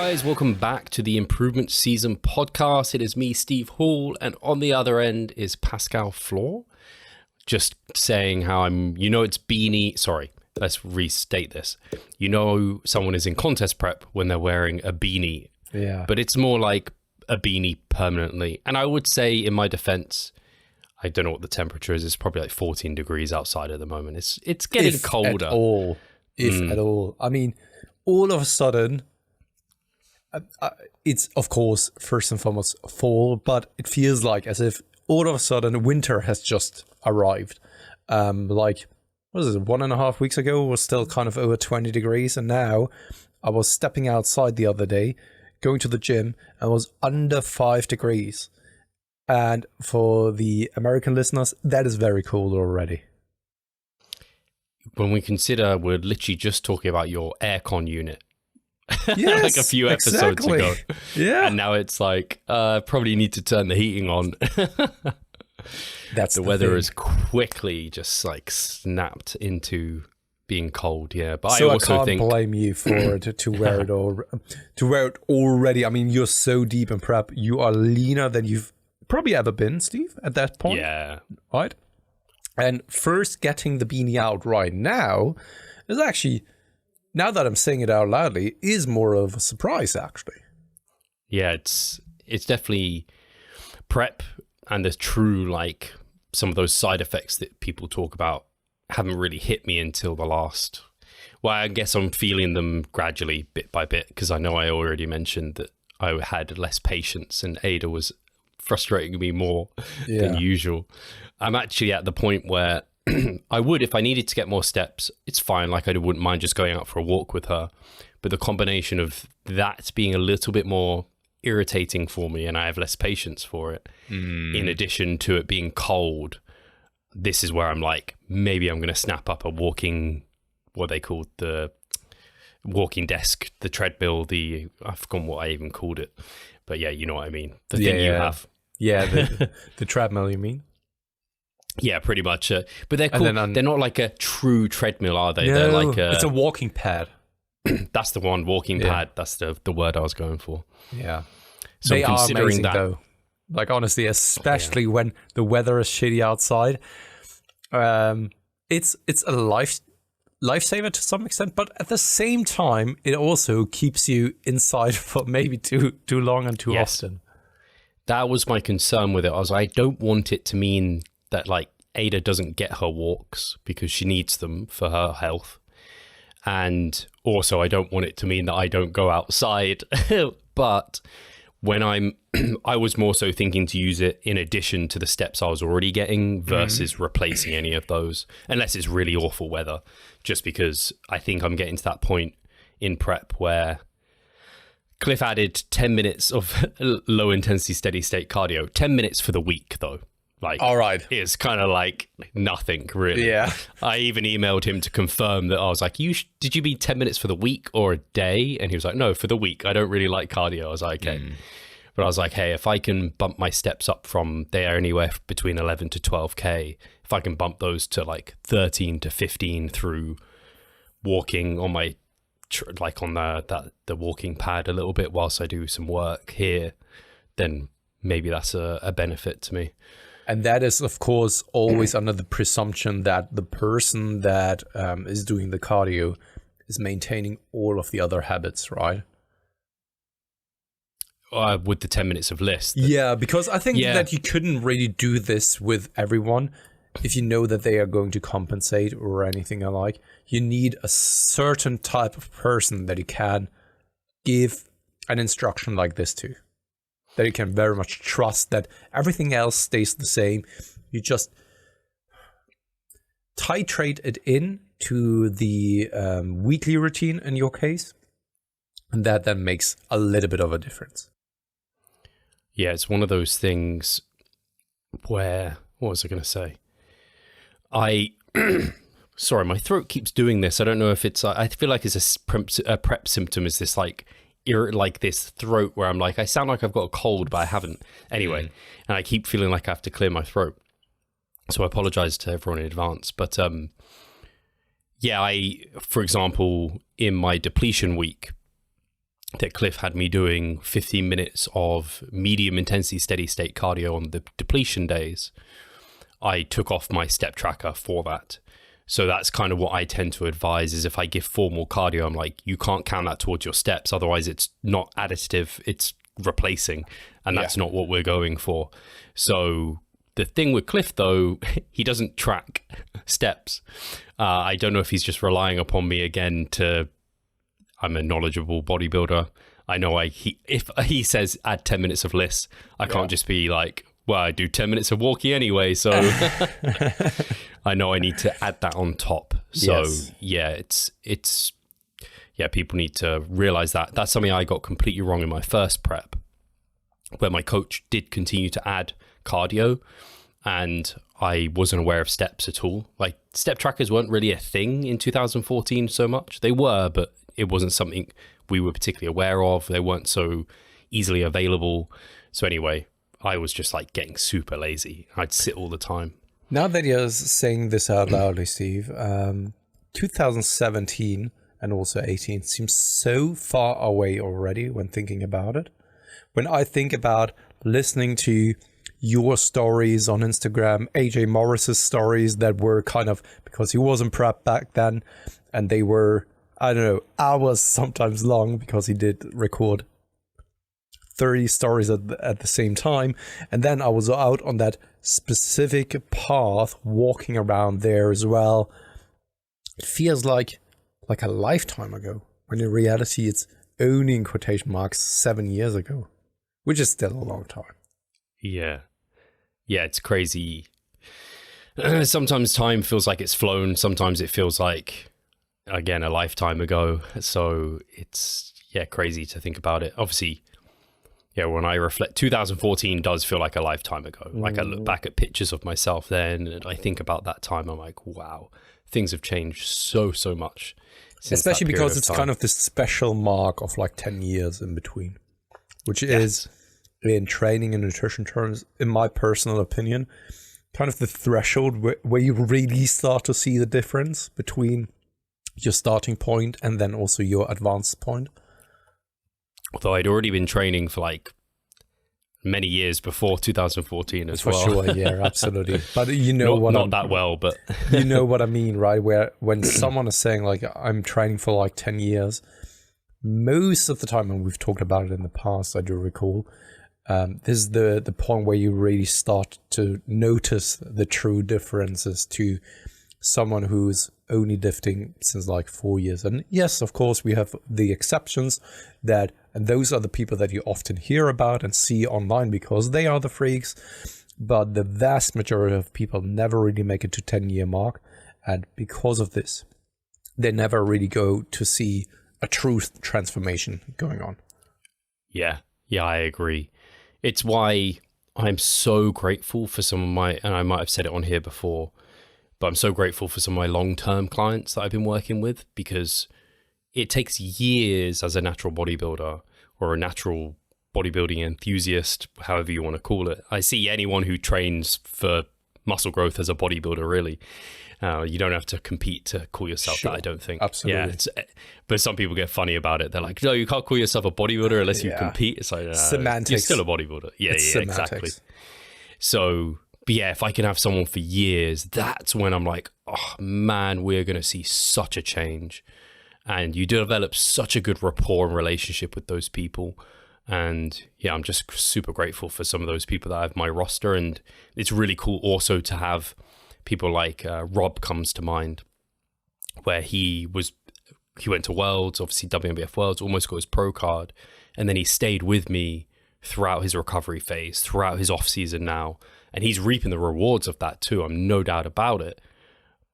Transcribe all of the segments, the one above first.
guys, welcome back to the Improvement Season podcast. It is me, Steve Hall, and on the other end is Pascal Floor. Just saying how it's Beanie. Sorry, let's restate this. Someone is in contest prep when they're wearing a beanie. Yeah. But it's more like a beanie permanently. And I would say, in my defense, I don't know what the temperature is. It's probably like 14 degrees outside at the moment. It's getting colder. If at all. I mean, all of a sudden, it's, of course, first and foremost fall, but it feels like as if all of a sudden winter has just arrived. What was it, 1.5 weeks ago, it was still kind of over 20 degrees. And now I was stepping outside the other day, going to the gym, and it was under 5 degrees. And for the American listeners, that is very cold already. When we consider we're literally just talking about your aircon unit. Yes, like a few episodes ago. Yeah. And now it's like, probably need to turn the heating on. That's the weather has quickly just like snapped into being cold. Yeah. But so I also can't blame you for to wear it already. I mean, you're so deep in prep. You are leaner than you've probably ever been, Steve, at that point. Yeah. Right? And first getting the beanie out right now is actually, now that I'm saying it out loudly, is more of a surprise, actually. Yeah, it's definitely prep, and the true, like, some of those side effects that people talk about haven't really hit me until the last... Well, I guess I'm feeling them gradually, bit by bit, because I know I already mentioned that I had less patience and Ada was frustrating me more than usual. I'm actually at the point where I would, if I needed to get more steps, it's fine. Like, I wouldn't mind just going out for a walk with her. But the combination of that being a little bit more irritating for me, and I have less patience for it, in addition to it being cold, this is where I'm like, maybe I'm going to snap up a walking, what they call the walking desk, the treadmill, I've forgotten what I even called it. But yeah, you know what I mean. The thing you have. Yeah, the treadmill, you mean? Yeah, pretty much. But they're cool. They're not like a true treadmill, are they? No, they're like it's a walking pad. That's the one, walking pad. That's the word I was going for. Yeah. So they I'm are considering amazing, that. though. Like, honestly, especially when the weather is shitty outside. It's a lifesaver to some extent, but at the same time, it also keeps you inside for maybe too long and too often. That was my concern with it. I was like, I don't want it to mean that, like, Ada doesn't get her walks because she needs them for her health. And also, I don't want it to mean that I don't go outside. But when I was more so thinking to use it in addition to the steps I was already getting versus replacing any of those, unless it's really awful weather, just because I think I'm getting to that point in prep where Cliff added 10 minutes of low intensity steady state cardio, 10 minutes for the week though. Like, all right, it's kind of like nothing really. Yeah. I even emailed him to confirm that. I was like, did you mean 10 minutes for the week or a day? And he was like, no, for the week. I don't really like cardio. I was like, okay. But I was like, hey, if I can bump my steps up from there anywhere between 11 to 12K, if I can bump those to like 13 to 15 through walking on my, like on the walking pad a little bit whilst I do some work here, then maybe that's a benefit to me. And that is, of course, always under the presumption that the person that is doing the cardio is maintaining all of the other habits, right? With the 10 minutes of list. Yeah, because I think that you couldn't really do this with everyone if you know that they are going to compensate or anything alike. You need a certain type of person that you can give an instruction like this to. That you can very much trust that everything else stays the same. You just titrate it in to the weekly routine in your case. And that then makes a little bit of a difference. Yeah, it's one of those things where, what was I going to say? Sorry, my throat keeps doing this. I don't know if it's, I feel like it's a prep symptom. Is this like this throat where I'm like, I sound like I've got a cold, but I haven't. Anyway, and I keep feeling like I have to clear my throat. So I apologize to everyone in advance. But yeah, for example, in my depletion week, that Cliff had me doing 15 minutes of medium intensity steady state cardio on the depletion days, I took off my step tracker for that. So that's kind of what I tend to advise, is if I give formal cardio, I'm like, you can't count that towards your steps. Otherwise it's not additive, it's replacing. And that's not what we're going for. So the thing with Cliff though, he doesn't track steps. I don't know if he's just relying upon me again I'm a knowledgeable bodybuilder. I know if he says add 10 minutes of lists, I can't just be like, well, I do 10 minutes of walking anyway, so I know I need to add that on top. So people need to realize that. That's something I got completely wrong in my first prep, where my coach did continue to add cardio and I wasn't aware of steps at all. Like, step trackers weren't really a thing in 2014 so much. They were, but it wasn't something we were particularly aware of. They weren't so easily available. So anyway, I was just like getting super lazy. I'd sit all the time. Now that you're saying this out loudly, Steve, 2017 and also 18 seems so far away already when thinking about it. When I think about listening to your stories on Instagram, AJ Morris's stories that were kind of, because he wasn't prep back then, and they were, I don't know, hours sometimes long, because he did record 30 stories at the same time. And then I was out on that specific path, walking around there as well. It feels like a lifetime ago, when in reality it's only, in quotation marks, 7 years ago, which is still a long time. Yeah, it's crazy. Sometimes time feels like it's flown. Sometimes it feels like, again, a lifetime ago. So it's crazy to think about it. Obviously, when I reflect, 2014 does feel like a lifetime ago. Like, I look back at pictures of myself then and I think about that time. I'm like, wow, things have changed so much. Especially because it's kind of this special mark of like 10 years in between, which is, in training and nutrition terms, in my personal opinion, kind of the threshold where you really start to see the difference between your starting point and then also your advanced point. Although I'd already been training for like many years before 2014 as well. For sure, yeah, absolutely. But you know not that well, but you know what I mean, right? Where when someone is saying like, I'm training for like 10 years, most of the time, and we've talked about it in the past, I do recall, this is the point where you really start to notice the true differences to someone who's only lifting since like 4 years. And yes, of course, we have the exceptions, and those are the people that you often hear about and see online because they are the freaks. But the vast majority of people never really make it to 10-year mark. And because of this, they never really go to see a true transformation going on. Yeah, I agree. It's why I'm so grateful for some of my, and I might have said it on here before, but I'm so grateful for some of my long-term clients that I've been working with, because it takes years as a natural bodybuilder or a natural bodybuilding enthusiast, however you want to call it. I see anyone who trains for muscle growth as a bodybuilder, really. You don't have to compete to call yourself that, I don't think. Absolutely. Yeah, but some people get funny about it. They're like, no, you can't call yourself a bodybuilder unless you compete. It's like, semantics. You're still a bodybuilder. Yeah, exactly. So, but yeah, if I can have someone for years, that's when I'm like, oh man, we're going to see such a change. And you develop such a good rapport and relationship with those people. And yeah, I'm just super grateful for some of those people that I have my roster. And it's really cool also to have people like Rob comes to mind, where he went to Worlds, obviously WNBF Worlds, almost got his pro card. And then he stayed with me throughout his recovery phase, throughout his off season now. And he's reaping the rewards of that too. I'm no doubt about it.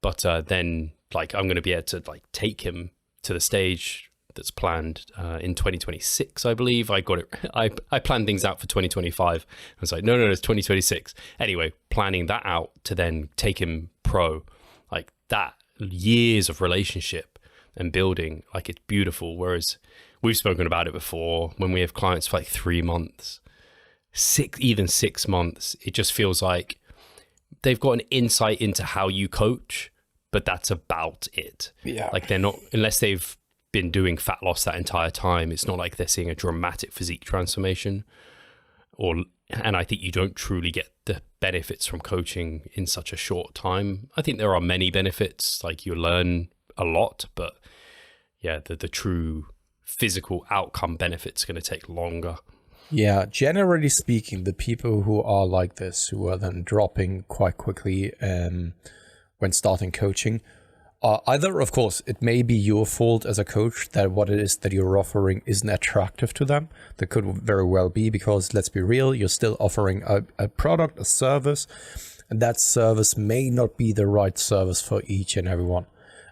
But then like, I'm going to be able to like take him to the stage that's planned in 2026, I believe. I got it. I planned things out for 2025. I was like, no, it's 2026. Anyway, planning that out to then take him pro, like that, years of relationship and building, like it's beautiful. Whereas we've spoken about it before, when we have clients for like 3 months, even 6 months, it just feels like they've got an insight into how you coach, but that's about it. Yeah. Like they're not, unless they've been doing fat loss that entire time, it's not like they're seeing a dramatic physique transformation. And I think you don't truly get the benefits from coaching in such a short time. I think there are many benefits, like you learn a lot, but yeah, the true physical outcome benefits going to take longer. Yeah, generally speaking, the people who are like this, who are then dropping quite quickly when starting coaching, either, of course, it may be your fault as a coach that what it is that you're offering isn't attractive to them. That could very well be because, let's be real, you're still offering a product, a service, and that service may not be the right service for each and everyone.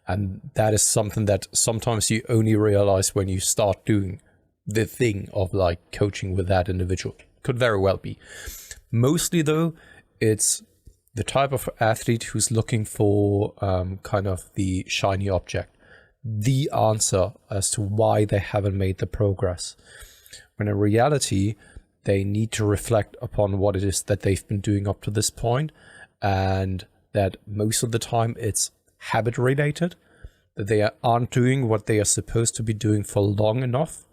And that is something that sometimes you only realize when you start doing the thing of like coaching with that individual. Could very well be. Mostly though, it's the type of athlete who's looking for kind of the shiny object, the answer as to why they haven't made the progress. When in reality, they need to reflect upon what it is that they've been doing up to this point, and that most of the time it's habit related, that they aren't doing what they are supposed to be doing for long enough.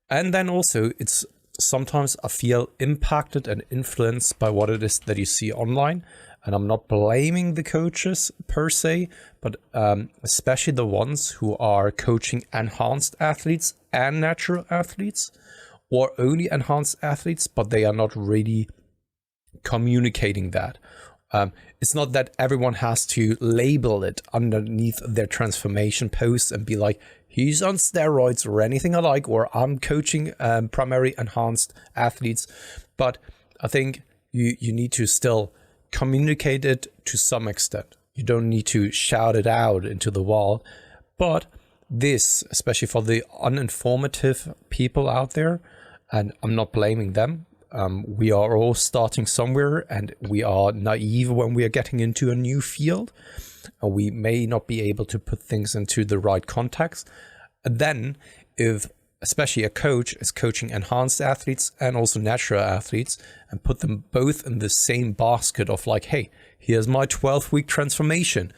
And then also it's sometimes I feel impacted and influenced by what it is that you see online. And I'm not blaming the coaches per se, but especially the ones who are coaching enhanced athletes and natural athletes, or only enhanced athletes, but they are not really communicating that. It's not that everyone has to label it underneath their transformation posts and be like, he's on steroids or anything alike, or I'm coaching primary enhanced athletes. But I think you need to still communicate it to some extent. You don't need to shout it out into the wall. But this, especially for the uninformative people out there, and I'm not blaming them, we are all starting somewhere and we are naive when we are getting into a new field. And we may not be able to put things into the right context. And then if especially a coach is coaching enhanced athletes and also natural athletes and put them both in the same basket of like, hey, here's my 12-week transformation.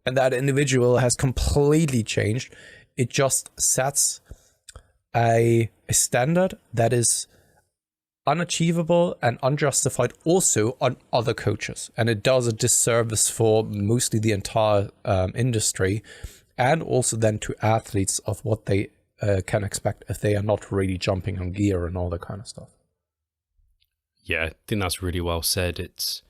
And that individual has completely changed. It just sets a standard that is unachievable and unjustified also on other coaches. And it does a disservice for mostly the entire industry, and also then to athletes of what they can expect if they are not really jumping on gear and all that kind of stuff. Yeah, I think that's really well said. It's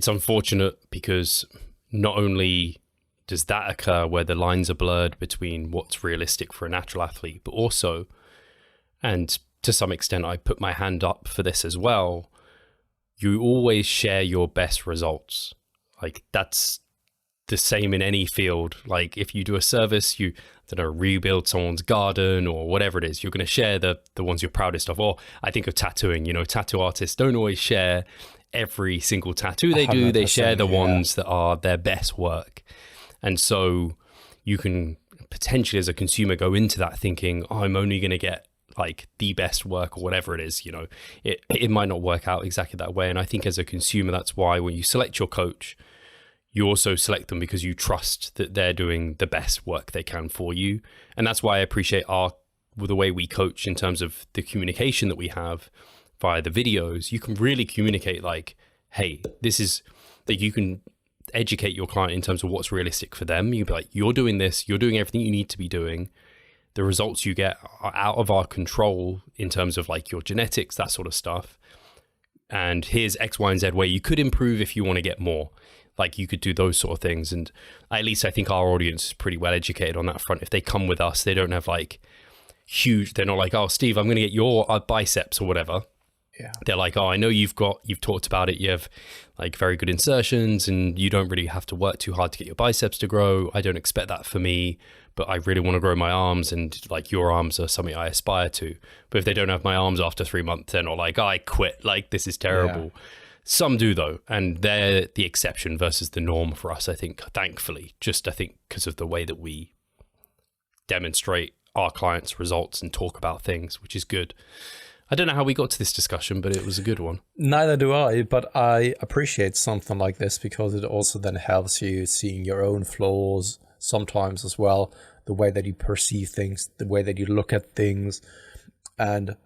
unfortunate because not only does that occur where the lines are blurred between what's realistic for a natural athlete, but also, and to some extent I put my hand up for this as well, you always share your best results. Like that's the same in any field. Like if you do a service, you rebuild someone's garden or whatever it is, you're going to share the ones you're proudest of. Or I think of tattooing, tattoo artists don't always share every single tattoo they do. They share the ones that are their best work. And so you can potentially as a consumer go into that thinking, oh, I'm only going to get like the best work or whatever it is. It might not work out exactly that way. And I think as a consumer, that's why when you select your coach, you also select them because you trust that they're doing the best work they can for you. And that's why I appreciate the way we coach in terms of the communication that we have via the videos. You can really communicate like, hey, this is that you can educate your client in terms of what's realistic for them. You'd be like, you're doing this, you're doing everything you need to be doing. The results you get are out of our control in terms of like your genetics, that sort of stuff. And here's X, Y, and Z where you could improve if you want to get more. Like you could do those sort of things. And at least I think our audience is pretty well educated on that front. If they come with us, they don't have like they're not like, oh, Steve, I'm going to get your biceps or whatever. Yeah. They're like, oh, I know you've talked about it. You have like very good insertions and you don't really have to work too hard to get your biceps to grow. I don't expect that for me, but I really want to grow my arms, and like your arms are something I aspire to. But if they don't have my arms after 3 months, they're not like, oh, I quit. Like this is terrible. Yeah. Some do though, and they're the exception versus the norm for us, I think, thankfully, I think because of the way that we demonstrate our clients' results and talk about things, which is good. I don't know how we got to this discussion, but it was a good one. Neither do I, but I appreciate something like this because it also then helps you seeing your own flaws, sometimes as well, the way that you perceive things, the way that you look at things. And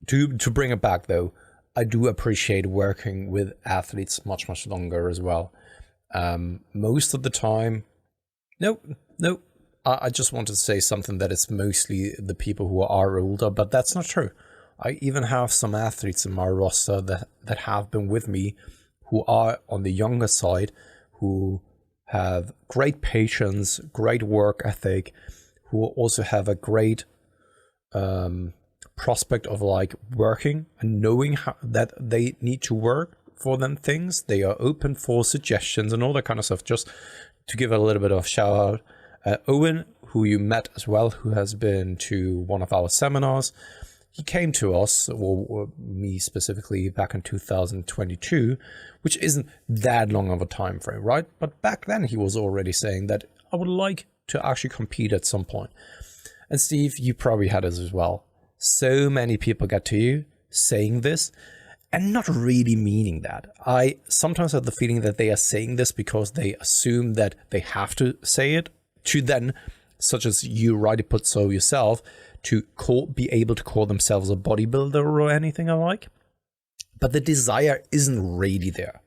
to bring it back though, I do appreciate working with athletes much, much longer as well. Most of the time, no, I just wanted to say something that it's mostly the people who are older, but that's not true. I even have some athletes in my roster that have been with me who are on the younger side, who have great patience, great work ethic, who also have a great prospect of like working and knowing that they need to work for them things. They are open for suggestions and all that kind of stuff. Just to give a little bit of shout out, Owen, who you met as well, who has been to one of our seminars, he came to us, or me specifically, back in 2022, which isn't that long of a time frame, right? But back then he was already saying that I would like to actually compete at some point. And Steve, you probably had this as well. So many people get to you saying this and not really meaning that. I sometimes have the feeling that they are saying this because they assume that they have to say it to then, such as you rightly put so yourself, to be able to call themselves a bodybuilder or anything alike. But the desire isn't really there.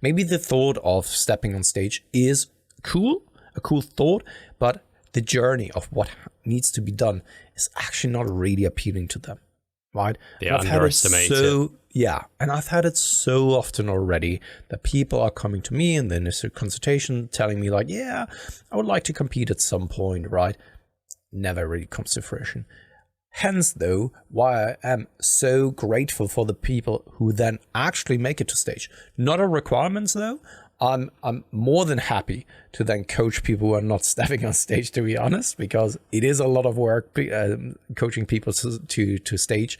Maybe the thought of stepping on stage is cool, a cool thought, but the journey of what needs to be done is actually not really appealing to them, right? They underestimate it. Yeah, and I've had it so often already that people are coming to me in the initial consultation telling me like, yeah, I would like to compete at some point, right? Never really comes to fruition. Hence, though, why I am so grateful for the people who then actually make it to stage. Not a requirement, though. I'm more than happy to then coach people who are not stepping on stage, to be honest, because it is a lot of work coaching people to stage.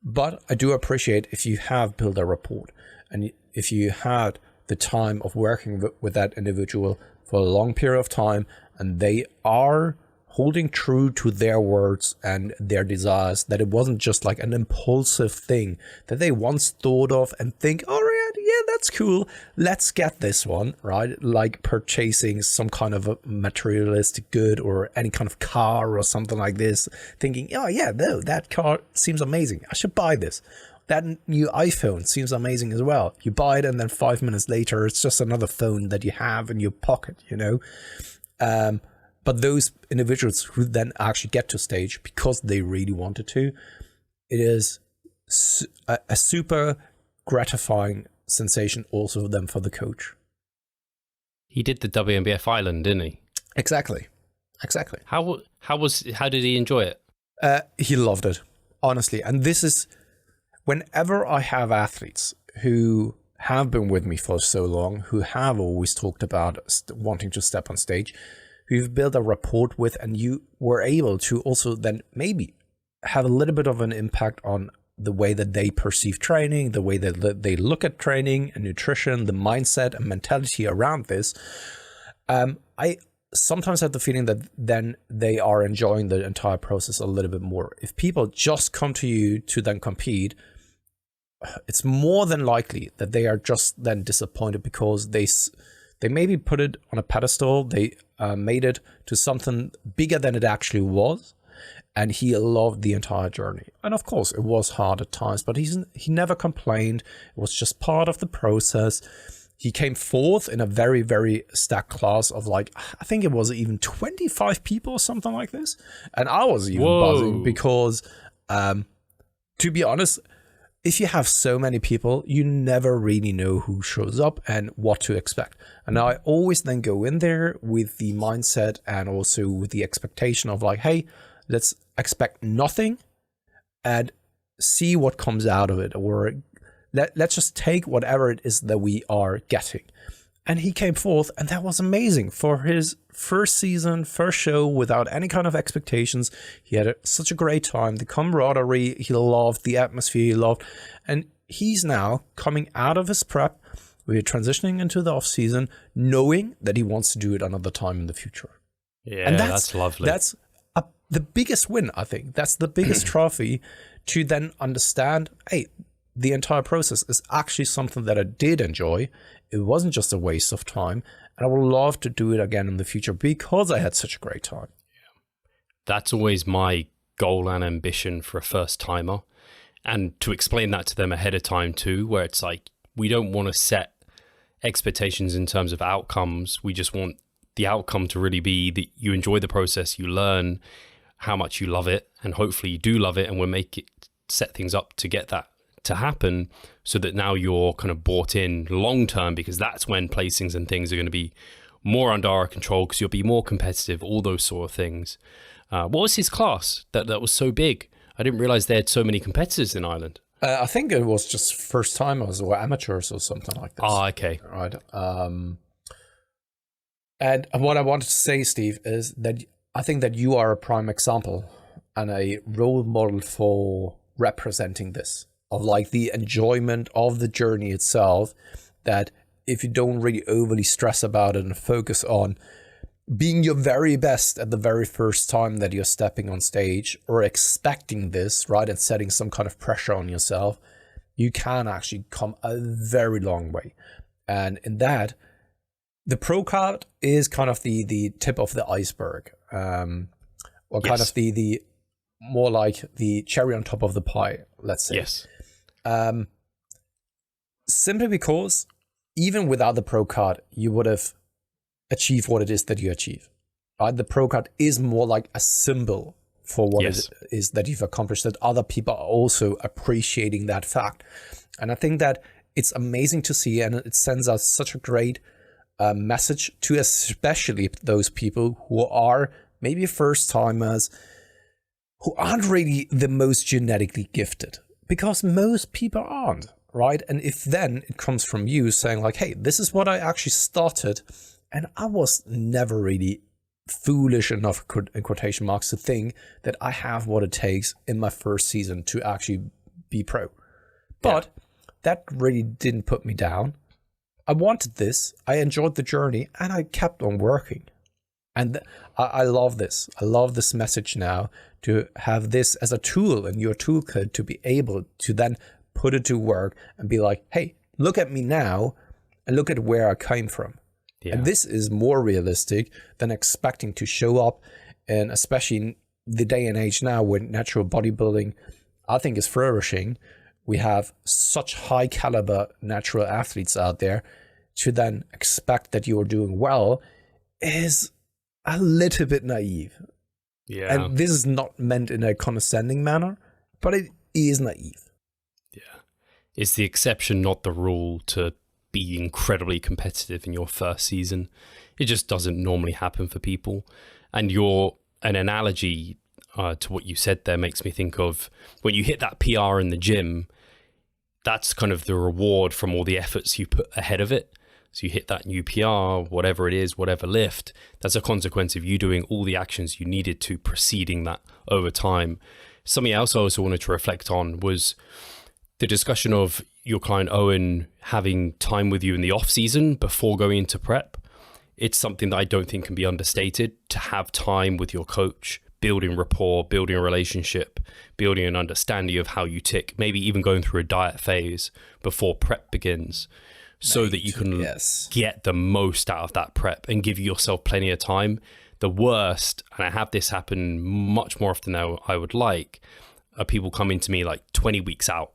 But I do appreciate if you have built a rapport and if you had the time of working with that individual for a long period of time and they are holding true to their words and their desires, that it wasn't just like an impulsive thing that they once thought of and think, all right, yeah, that's cool, let's get this one, right? Like purchasing some kind of a materialistic good or any kind of car or something like this, thinking, oh yeah, no, that car seems amazing, I should buy this. That new iPhone seems amazing as well. You buy it and then 5 minutes later, it's just another phone that you have in your pocket, you know? But those individuals who then actually get to stage because they really wanted to, it is a super gratifying sensation also then for the coach. He did the WNBF Island, didn't he? Exactly. How did he enjoy it? He loved it, honestly. And this is, whenever I have athletes who have been with me for so long, who have always talked about wanting to step on stage, who you've built a rapport with, and you were able to also then maybe have a little bit of an impact on the way that they perceive training, the way that they look at training and nutrition, the mindset and mentality around this. I sometimes have the feeling that then they are enjoying the entire process a little bit more. If people just come to you to then compete, it's more than likely that they are just then disappointed because they maybe put it on a pedestal. They made it to something bigger than it actually was. And he loved the entire journey. And of course, it was hard at times, but he never complained. It was just part of the process. He came fourth in a very, very stacked class of like, I think it was even 25 people or something like this. And I was even buzzing because, to be honest, if you have so many people, you never really know who shows up and what to expect. And I always then go in there with the mindset and also with the expectation of like, hey, let's expect nothing and see what comes out of it. Or let's just take whatever it is that we are getting. And he came forth, and that was amazing. For his first season, first show, without any kind of expectations, he had such a great time. The camaraderie, he loved. The atmosphere, he loved. And he's now coming out of his prep. We're transitioning into the off season, knowing that he wants to do it another time in the future. Yeah, and that's lovely. That's the biggest win, I think. That's the biggest trophy, to then understand, hey, the entire process is actually something that I did enjoy. it wasn't just a waste of time. And I would love to do it again in the future because I had such a great time. That's always my goal and ambition for a first timer. And to explain that to them ahead of time too, where it's like, we don't want to set expectations in terms of outcomes. We just want the outcome to really be that you enjoy the process, you learn how much you love it, and hopefully you do love it, and we'll set things up to get that to happen, so that now you're kind of bought in long term, because that's when placings and things are going to be more under our control, because you'll be more competitive, all those sort of things. What was his class that was so big? I didn't realize they had so many competitors in Ireland. I think it was just first timers or amateurs or something like this. Ah, okay. Right. And what I wanted to say, Steve, is that I think that you are a prime example and a role model for representing this, of like the enjoyment of the journey itself, that if you don't really overly stress about it and focus on being your very best at the very first time that you're stepping on stage, or expecting this, right, and setting some kind of pressure on yourself, you can actually come a very long way. And in that, the pro card is kind of the tip of the iceberg, or kind of the more like the cherry on top of the pie, let's say. Yes. Simply because even without the pro card, you would have achieved what it is that you achieve. Right? The pro card is more like a symbol for what it is that you've accomplished, that other people are also appreciating that fact. And I think that it's amazing to see, and it sends out such a great message to especially those people who are maybe first timers, who aren't really the most genetically gifted, because most people aren't, right? And if then it comes from you saying like, hey, this is what I actually started, and I was never really foolish enough, in quotation marks, to think that I have what it takes in my first season to actually be pro. But that really didn't put me down. I wanted this, I enjoyed the journey, and I kept on working. And I love this. I love this message now, to have this as a tool in your toolkit, to be able to then put it to work and be like, hey, look at me now and look at where I came from. Yeah. And this is more realistic than expecting to show up, and especially in the day and age now when natural bodybuilding, I think, is flourishing. We have such high caliber natural athletes out there. To then expect that you're doing well is a little bit naive. Yeah. And this is not meant in a condescending manner, but it is naive. Yeah. It's the exception, not the rule, to be incredibly competitive in your first season. It just doesn't normally happen for people. And an analogy to what you said there makes me think of when you hit that PR in the gym, that's kind of the reward from all the efforts you put ahead of it. So you hit that new PR, whatever it is, whatever lift, that's a consequence of you doing all the actions you needed to preceding that over time. Something else I also wanted to reflect on was the discussion of your client Owen having time with you in the off season before going into prep. It's something that I don't think can be understated, to have time with your coach, building rapport, building a relationship, building an understanding of how you tick, maybe even going through a diet phase before prep begins, so that you can get the most out of that prep and give yourself plenty of time. The worst, and I have this happen much more often than I would like, are people coming to me like 20 weeks out,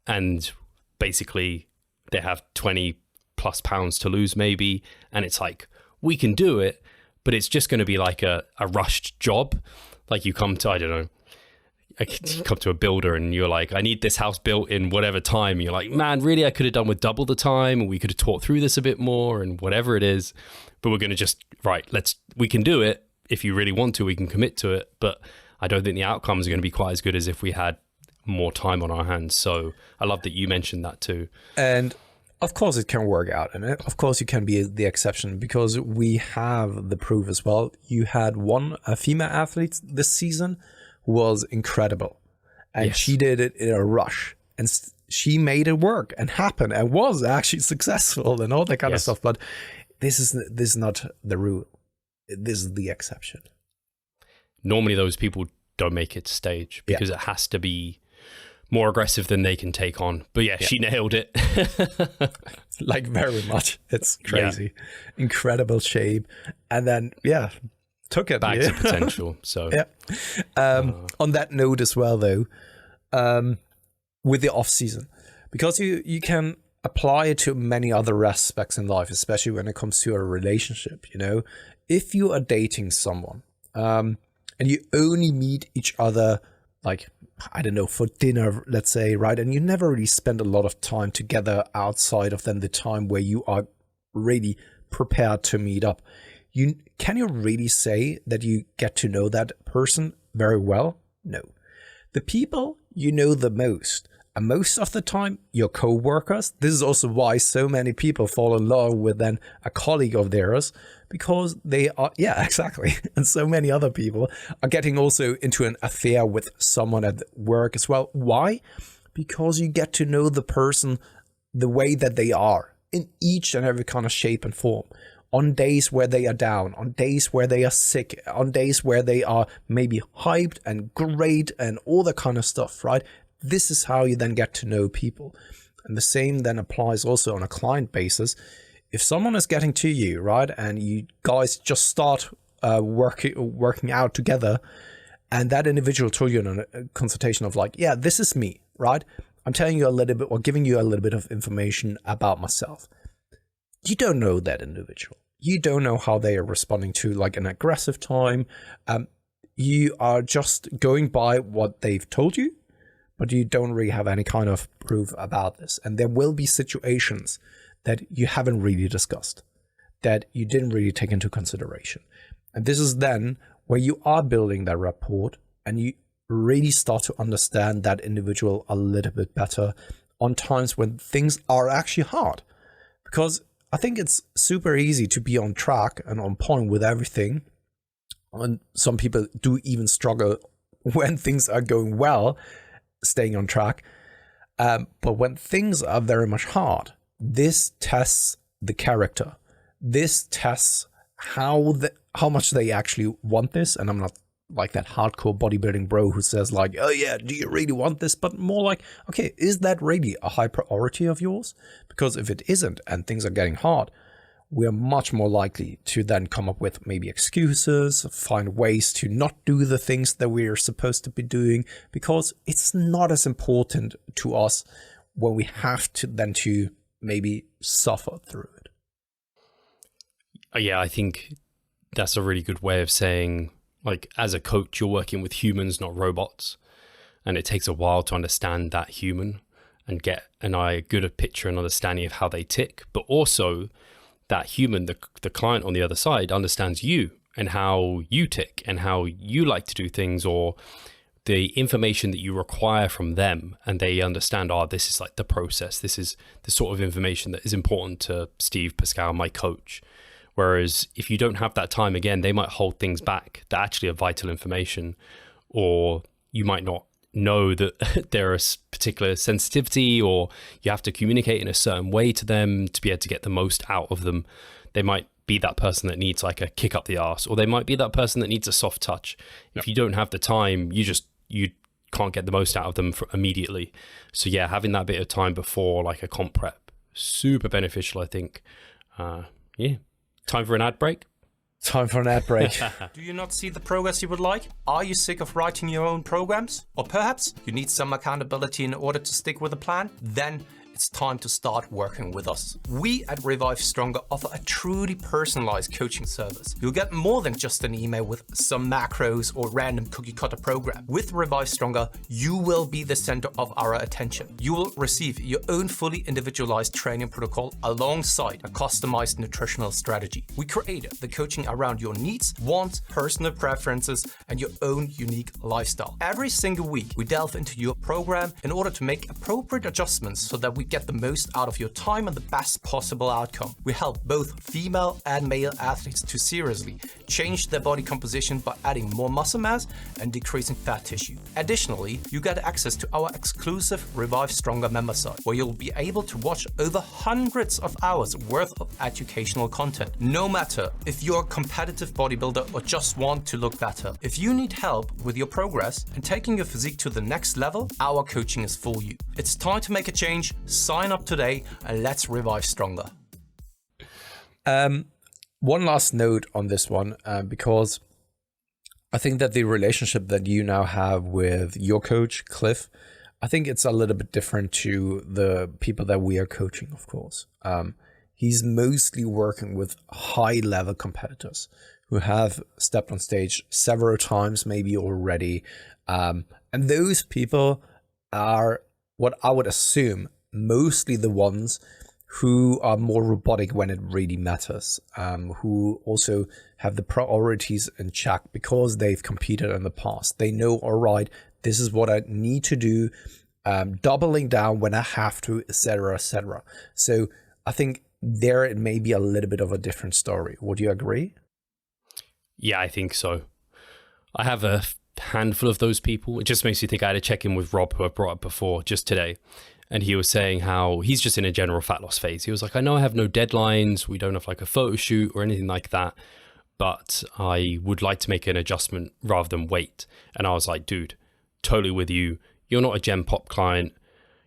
and basically they have 20 plus pounds to lose maybe, and it's like, we can do it, but it's just going to be like a rushed job. Like you come to, I don't know, come to a builder and you're like, I need this house built in whatever time. You're like, man, really, I could have done with double the time, and we could have talked through this a bit more, and whatever it is, but we're going to just, we can do it. If you really want to, we can commit to it. But I don't think the outcomes are going to be quite as good as if we had more time on our hands. So I love that you mentioned that too. And of course it can work out, and of course you can be the exception, because we have the proof as well. You had a female athlete this season who was incredible, and she did it in a rush, and she made it work and happen, and was actually successful and all that kind of stuff. But this is not the rule. This is the exception. Normally those people don't make it to stage because it has to be more aggressive than they can take on. But she nailed it. Like very much. It's crazy. Incredible shape. And then, took it. Back to potential. So on that note as well, though, with the off season, because you can apply it to many other aspects in life, especially when it comes to a relationship. You know, if you are dating someone and you only meet each other, like, I don't know, for dinner, let's say, right? And you never really spend a lot of time together outside of then the time where you are really prepared to meet up. Can you really say that you get to know that person very well? No. The people you know the most, and most of the time, your co-workers. This is also why so many people fall in love with then a colleague of theirs, because they are, exactly. And so many other people are getting also into an affair with someone at work as well. Why? Because you get to know the person the way that they are in each and every kind of shape and form. On days where they are down, on days where they are sick, on days where they are maybe hyped and great and all that kind of stuff, right? This is how you then get to know people. And the same then applies also on a client basis. If someone is getting to you, right, and you guys just start working out together, and that individual told you in a consultation of like, this is me, right? I'm telling you a little bit or giving you a little bit of information about myself. You don't know that individual. You don't know how they are responding to like an aggressive time. You are just going by what they've told you, but you don't really have any kind of proof about this. And there will be situations that you haven't really discussed, that you didn't really take into consideration. And this is then where you are building that rapport and you really start to understand that individual a little bit better on times when things are actually hard. Because I think it's super easy to be on track and on point with everything. And some people do even struggle when things are going well, staying on track. But when things are very much hard, this tests the character. This tests how much they actually want this. And I'm not like that hardcore bodybuilding bro who says like, oh yeah, do you really want this? But more like, okay, is that really a high priority of yours? Because if it isn't and things are getting hard, we're much more likely to then come up with maybe excuses, find ways to not do the things that we're supposed to be doing, because it's not as important to us when we have to then to maybe suffer through it. Yeah, I think that's a really good way of saying, like, as a coach, you're working with humans, not robots. And it takes a while to understand that human and get a good picture and understanding of how they tick. But also that human, the client on the other side, understands you and how you tick and how you like to do things, or the information that you require from them. And they understand, this is like the process. This is the sort of information that is important to Steve, Pascal, my coach. Whereas if you don't have that time, again, they might hold things back that actually are vital information, or you might not know that there is particular sensitivity, or you have to communicate in a certain way to them to be able to get the most out of them. They might be that person that needs like a kick up the arse, or they might be that person that needs a soft touch. If you don't have the time, you can't get the most out of them immediately. So yeah, having that bit of time before like a comp prep, super beneficial, I think. Time for an ad break? Time for an ad break. Do you not see the progress you would like? Are you sick of writing your own programs? Or perhaps you need some accountability in order to stick with a plan? Then it's time to start working with us. We at Revive Stronger offer a truly personalized coaching service. You'll get more than just an email with some macros or random cookie cutter program. With Revive Stronger, you will be the center of our attention. You will receive your own fully individualized training protocol alongside a customized nutritional strategy. We created the coaching around your needs, wants, personal preferences, and your own unique lifestyle. Every single week, we delve into your program in order to make appropriate adjustments so that we get the most out of your time and the best possible outcome. We help both female and male athletes to seriously change their body composition by adding more muscle mass and decreasing fat tissue. Additionally, you get access to our exclusive Revive Stronger member site, where you'll be able to watch over hundreds of hours worth of educational content. No matter if you're a competitive bodybuilder or just want to look better, if you need help with your progress and taking your physique to the next level, our coaching is for you. It's time to make a change. Sign up today and let's revive stronger. One last note on this one, because I think that the relationship that you now have with your coach, Cliff, I think it's a little bit different to the people that we are coaching, of course. He's mostly working with high-level competitors who have stepped on stage several times, maybe already. And those people are what I would assume mostly the ones who are more robotic when it really matters, who also have the priorities in check because they've competed in the past. They know, all right, this is what I need to do, doubling down when I have to, etc., etc. So I think there it may be a little bit of a different story. Would you agree? Yeah, I think so. I have a handful of those people. It just makes me think I had a check-in with Rob, who I brought up before, just today. And he was saying how he's just in a general fat loss phase. He was like, I know I have no deadlines. We don't have like a photo shoot or anything like that, but I would like to make an adjustment rather than wait. And I was like, dude, totally with you. You're not a Gen Pop client.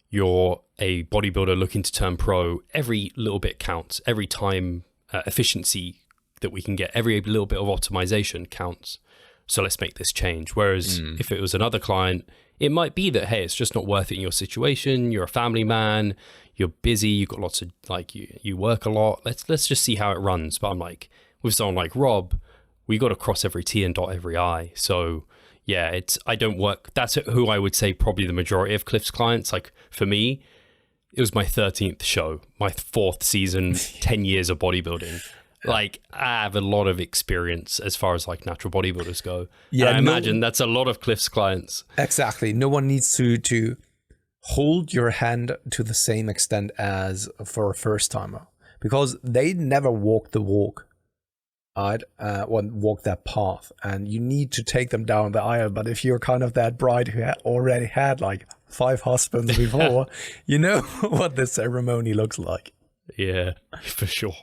You're a bodybuilder looking to turn pro. Every little bit counts. Every time efficiency that we can get, every little bit of optimization counts. So let's make this change. Whereas if it was another client, it might be that, hey, it's just not worth it in your situation. You're a family man. You're busy. You've got lots of, like, you work a lot. Let's just see how it runs. But I'm like, with someone like Rob, we got to cross every T and dot every I. So yeah, I don't work. That's who I would say probably the majority of Cliff's clients. Like for me, it was my 13th show, my 4th season, 10 years of bodybuilding. Like I have a lot of experience as far as like natural bodybuilders go. Yeah, and I imagine that's a lot of Cliff's clients. Exactly. No one needs to hold your hand to the same extent as for a first timer, because they never walk the walk. Right? Walk that path, and you need to take them down the aisle. But if you're kind of that bride who already had like 5 husbands before, you know what the ceremony looks like. Yeah, for sure.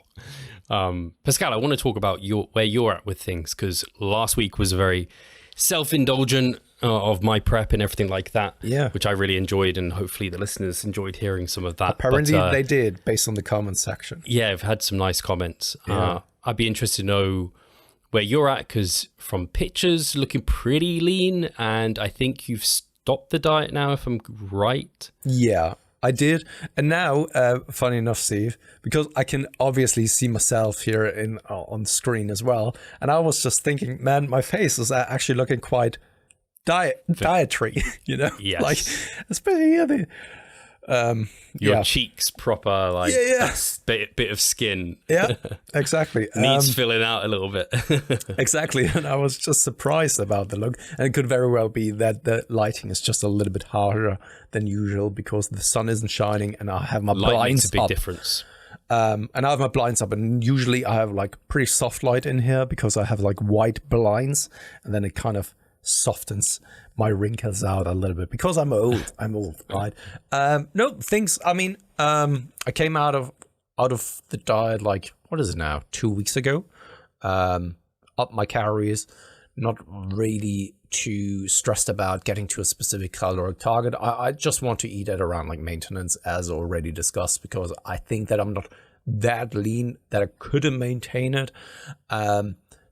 Pascal, I want to talk about where you're at with things, because last week was very self-indulgent of my prep and everything like that, which I really enjoyed, and hopefully the listeners enjoyed hearing some of that. Apparently they did, based on the comment section. Yeah, I've had some nice comments. I'd be interested to know where you're at, because from pictures looking pretty lean, and I think you've stopped the diet now, if I'm right. Yeah, I did. And now, funny enough, Steve, because I can obviously see myself here on screen as well, and I was just thinking, man, my face is actually looking quite dietary, you know? Yes. Like, especially here, your cheeks proper, like bit of skin. Yeah, exactly. Needs filling out a little bit. Exactly. And I was just surprised about the look. And it could very well be that the lighting is just a little bit harder than usual because the sun isn't shining and I have my blinds makes a big up. Difference. And I have my blinds up, and usually I have like pretty soft light in here because I have like white blinds, and then it kind of softens my wrinkles out a little bit because I'm old, right? No, things, I mean, I came out of the diet, like, what is it now? 2 weeks ago. Up my calories, not really too stressed about getting to a specific caloric target. I just want to eat at around like maintenance, as already discussed, because I think that I'm not that lean that I couldn't maintain it.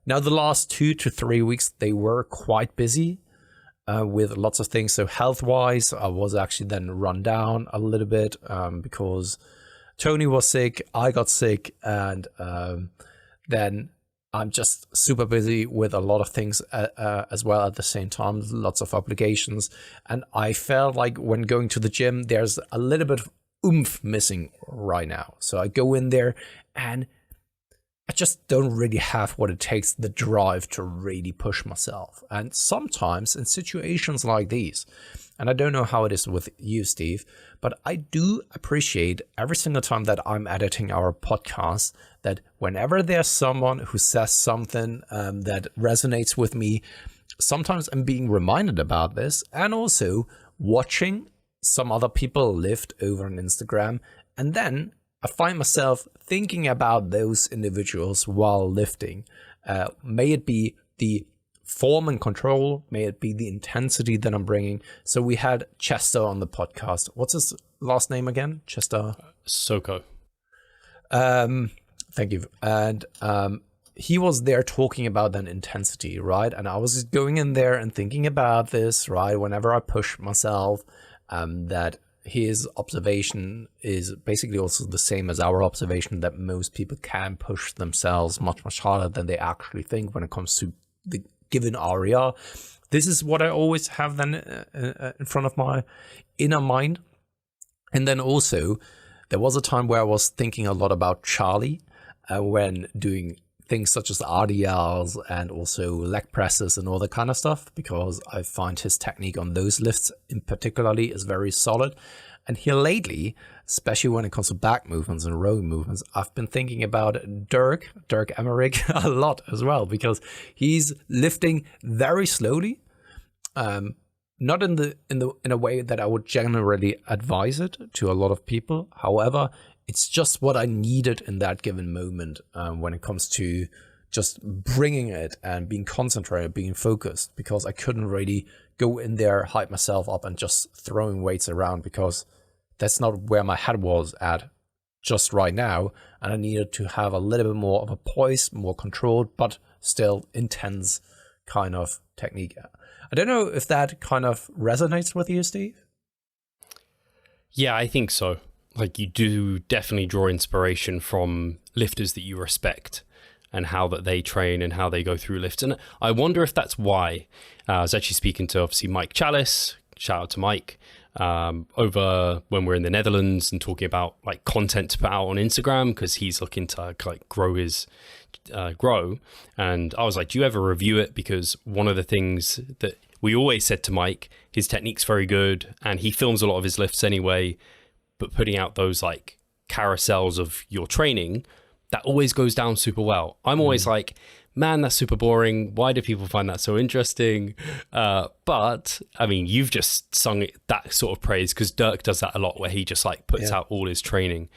Now, the last 2 to 3 weeks, they were quite busy with lots of things. So health-wise, I was actually then run down a little bit because Tony was sick, I got sick, and then I'm just super busy with a lot of things as well at the same time, lots of obligations. And I felt like when going to the gym, there's a little bit of oomph missing right now. So I go in there and I just don't really have what it takes, the drive to really push myself. And sometimes in situations like these, and I don't know how it is with you, Steve, but I do appreciate every single time that I'm editing our podcast, that whenever there's someone who says something that resonates with me, sometimes I'm being reminded about this, and also watching some other people lift over on Instagram, and then I find myself thinking about those individuals while lifting. May it be the form and control, may it be the intensity that I'm bringing. So we had Chester on the podcast. What's his last name again? Chester Soko. Thank you. And he was there talking about that intensity, right? And I was going in there and thinking about this, right? Whenever I push myself, that his observation is basically also the same as our observation, that most people can push themselves much, much harder than they actually think when it comes to the given area. This is what I always have then in front of my inner mind. And then also, there was a time where I was thinking a lot about Charlie when doing things such as RDLs and also leg presses and all that kind of stuff, because I find his technique on those lifts in particularly is very solid. And here lately, especially when it comes to back movements and rowing movements, I've been thinking about Dirk Emmerich a lot as well, because he's lifting very slowly, not in a way that I would generally advise it to a lot of people. However, it's just what I needed in that given moment when it comes to just bringing it and being concentrated, being focused, because I couldn't really go in there, hype myself up and just throwing weights around, because that's not where my head was at just right now. And I needed to have a little bit more of a poise, more controlled, but still intense kind of technique. I don't know if that kind of resonates with you, Steve. Yeah, I think so. Like, you do definitely draw inspiration from lifters that you respect and how that they train and how they go through lifts. And I wonder if that's why. I was actually speaking to, obviously, Mike Chalice, shout out to Mike, over when we're in the Netherlands and talking about like content to put out on Instagram, because he's looking to like grow his grow. And I was like, do you ever review it? Because one of the things that we always said to Mike, his technique's very good and he films a lot of his lifts anyway, but putting out those like carousels of your training, that always goes down super well. I'm always like, man, that's super boring. Why do people find that so interesting? But I mean, you've just sung that sort of praise, because Dirk does that a lot, where he just like puts out all his training.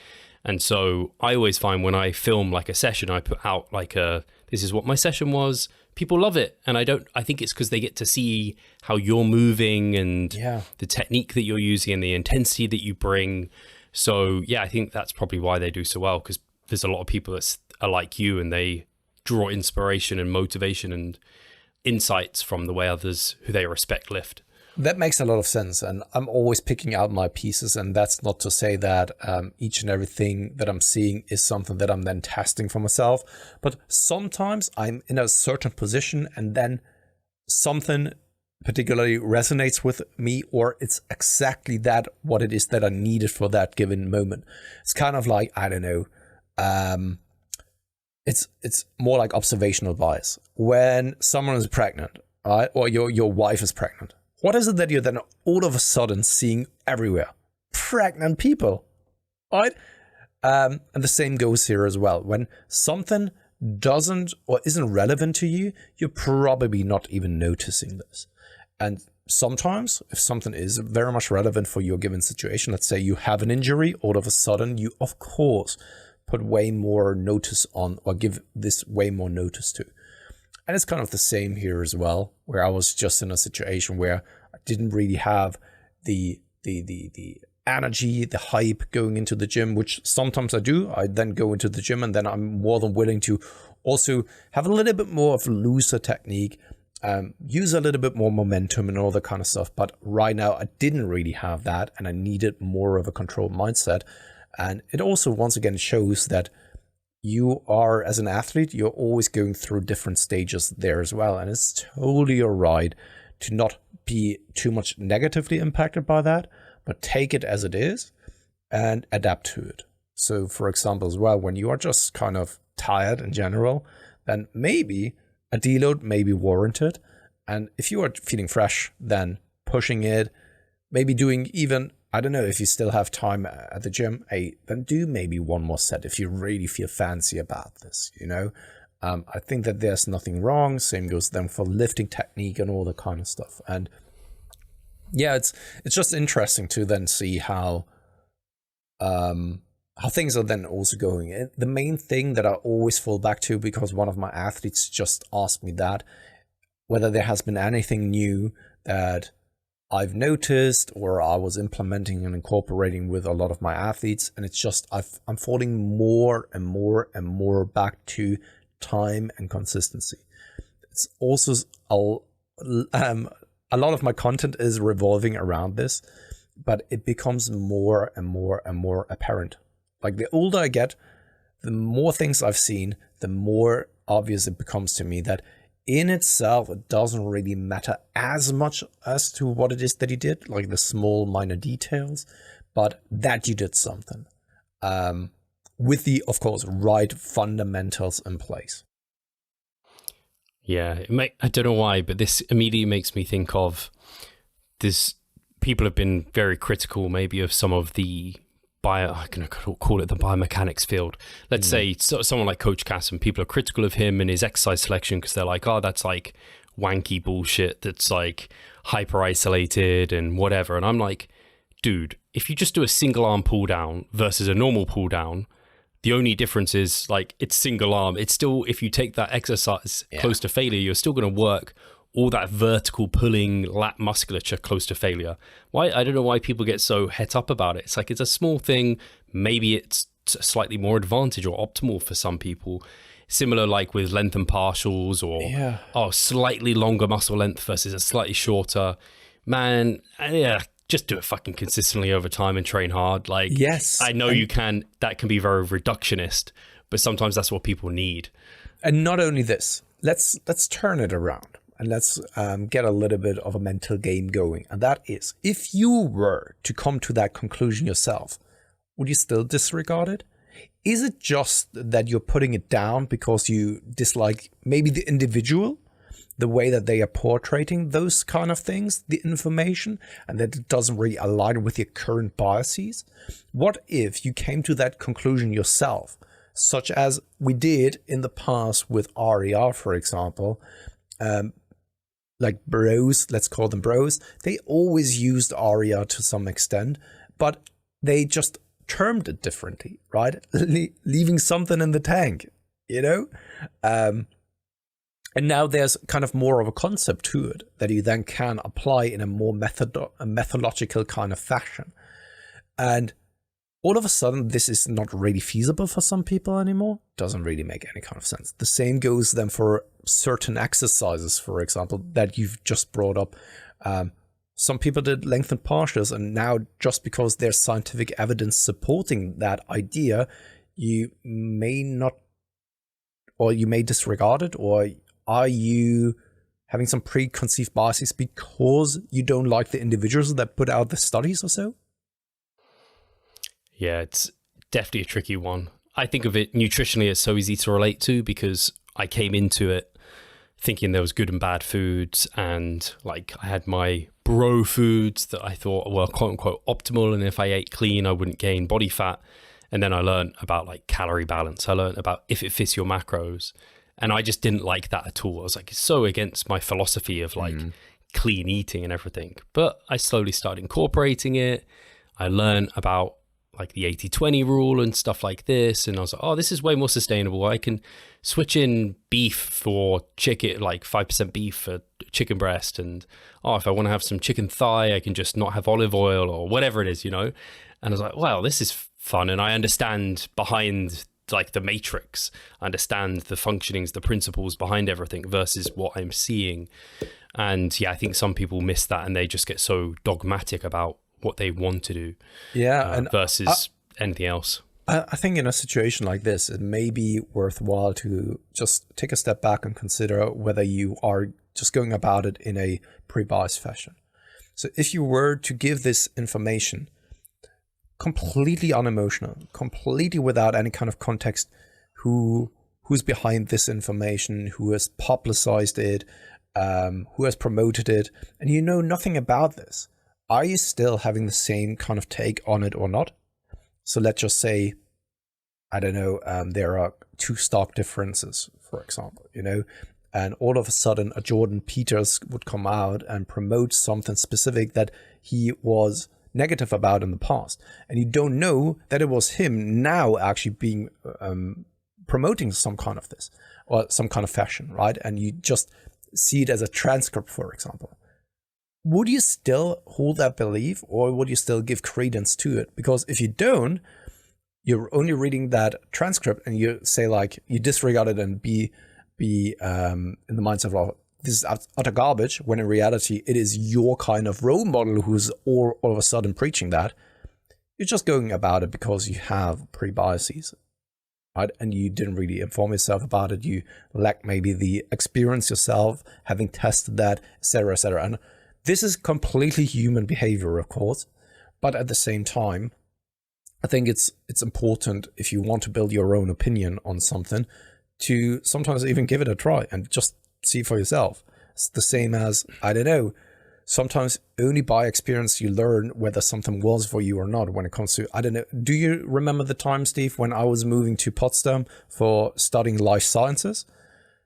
And so I always find when I film like a session, I put out like this is what my session was. People love it. And I think it's because they get to see how you're moving and the technique that you're using and the intensity that you bring. So yeah, I think that's probably why they do so well, because there's a lot of people that are like you and they draw inspiration and motivation and insights from the way others who they respect lift. That makes a lot of sense. And I'm always picking out my pieces. And that's not to say that each and everything that I'm seeing is something that I'm then testing for myself. But sometimes I'm in a certain position and then something particularly resonates with me, or it's exactly that what it is that I needed for that given moment. It's kind of like, I don't know, it's more like observational bias. When someone is pregnant, right, or your wife is pregnant, what is it that you're then all of a sudden seeing everywhere? Pregnant people, right? And the same goes here as well. When something doesn't or isn't relevant to you, you're probably not even noticing this. And sometimes if something is very much relevant for your given situation, let's say you have an injury, all of a sudden you, of course, put way more notice on, or give this way more notice to. And it's kind of the same here as well, where I was just in a situation where I didn't really have the energy, the hype going into the gym, which sometimes I do. I then go into the gym and then I'm more than willing to also have a little bit more of a looser technique, use a little bit more momentum and all that kind of stuff. But right now I didn't really have that, and I needed more of a controlled mindset. And it also, once again, shows that you are, as an athlete, you're always going through different stages there as well. And it's totally all right to not be too much negatively impacted by that, but take it as it is and adapt to it. So, for example, as well, when you are just kind of tired in general, then maybe a deload may be warranted. And if you are feeling fresh, then pushing it, maybe doing even, I don't know, if you still have time at the gym, then do maybe one more set if you really feel fancy about this, you know. I think that there's nothing wrong. Same goes then for lifting technique and all that kind of stuff. And yeah, it's just interesting to then see how things are then also going. And the main thing that I always fall back to, because one of my athletes just asked me that, whether there has been anything new that I've noticed or I was implementing and incorporating with a lot of my athletes. And it's just, I'm falling more and more and more back to time and consistency. It's also a lot of my content is revolving around this, but it becomes more and more and more apparent. Like the older I get, the more things I've seen, the more obvious it becomes to me that in itself, it doesn't really matter as much as to what it is that you did, like the small minor details, but that you did something with the, of course, right fundamentals in place. Yeah, I don't know why, but this immediately makes me think of this. People have been very critical maybe of some of the I can call it the biomechanics field. Let's say someone like Coach Casson, people are critical of him and his exercise selection because they're like, oh, that's like wanky bullshit. That's like hyper isolated and whatever. And I'm like, dude, if you just do a single arm pull down versus a normal pull down, the only difference is like it's single arm. It's still, if you take that exercise close to failure, you're still going to work all that vertical pulling lat musculature close to failure. Why? I don't know why people get so het up about it. It's like, it's a small thing. Maybe it's slightly more advantage or optimal for some people. Similar like with length and partials or slightly longer muscle length versus a slightly shorter. Man, just do it fucking consistently over time and train hard. Like, yes, I know you can, that can be very reductionist, but sometimes that's what people need. And not only this, let's turn it around. And let's get a little bit of a mental game going. And that is, if you were to come to that conclusion yourself, would you still disregard it? Is it just that you're putting it down because you dislike maybe the individual, the way that they are portraying those kind of things, the information, and that it doesn't really align with your current biases? What if you came to that conclusion yourself, such as we did in the past with RER, for example? Like bros, let's call them bros, they always used ARIA to some extent, but they just termed it differently, right? Leaving something in the tank, you know? And now there's kind of more of a concept to it that you then can apply in a more methodological kind of fashion. And all of a sudden, this is not really feasible for some people anymore. Doesn't really make any kind of sense. The same goes then for certain exercises, for example, that you've just brought up. Some people did lengthened partials, and now just because there's scientific evidence supporting that idea, you may not, or you may disregard it, or are you having some preconceived biases because you don't like the individuals that put out the studies or so? Yeah, it's definitely a tricky one. I think of it nutritionally, it's so easy to relate to because I came into it thinking there was good and bad foods, and like I had my bro foods that I thought were quote unquote optimal, and if I ate clean I wouldn't gain body fat. And then I learned about like calorie balance. I learned about if it fits your macros, and I just didn't like that at all. I was like, it's so against my philosophy of like clean eating and everything. But I slowly started incorporating it. I learned about like the 80-20 rule and stuff like this. And I was like, oh, this is way more sustainable. I can switch in beef for chicken, like 5% beef for chicken breast. And if I want to have some chicken thigh, I can just not have olive oil or whatever it is, you know? And I was like, wow, this is fun. And I understand behind like the matrix, I understand the functionings, the principles behind everything versus what I'm seeing. And yeah, I think some people miss that and they just get so dogmatic about what they want to do and versus anything else. I think in a situation like this, it may be worthwhile to just take a step back and consider whether you are just going about it in a pre-biased fashion. So if you were to give this information completely unemotional, completely without any kind of context, who's behind this information, who has publicized it, who has promoted it, and you know nothing about this, are you still having the same kind of take on it or not? So let's just say, I don't know, there are 2 stock differences, for example, you know, and all of a sudden a Jordan Peters would come out and promote something specific that he was negative about in the past. And you don't know that it was him now actually being promoting some kind of this or some kind of fashion, right? And you just see it as a transcript, for example, would you still hold that belief, or would you still give credence to it? Because if you don't, you're only reading that transcript and you say like, you disregard it and be in the mindset of, this is utter garbage, when in reality it is your kind of role model who's all of a sudden preaching that. You're just going about it because you have pre-biases, right? And you didn't really inform yourself about it. You lack maybe the experience yourself, having tested that, etc., etc. And this is completely human behavior, of course, but at the same time, I think it's important, if you want to build your own opinion on something, to sometimes even give it a try and just see for yourself. It's the same as, I don't know, sometimes only by experience you learn whether something was for you or not when it comes to, I don't know, do you remember the time, Steve, when I was moving to Potsdam for studying life sciences?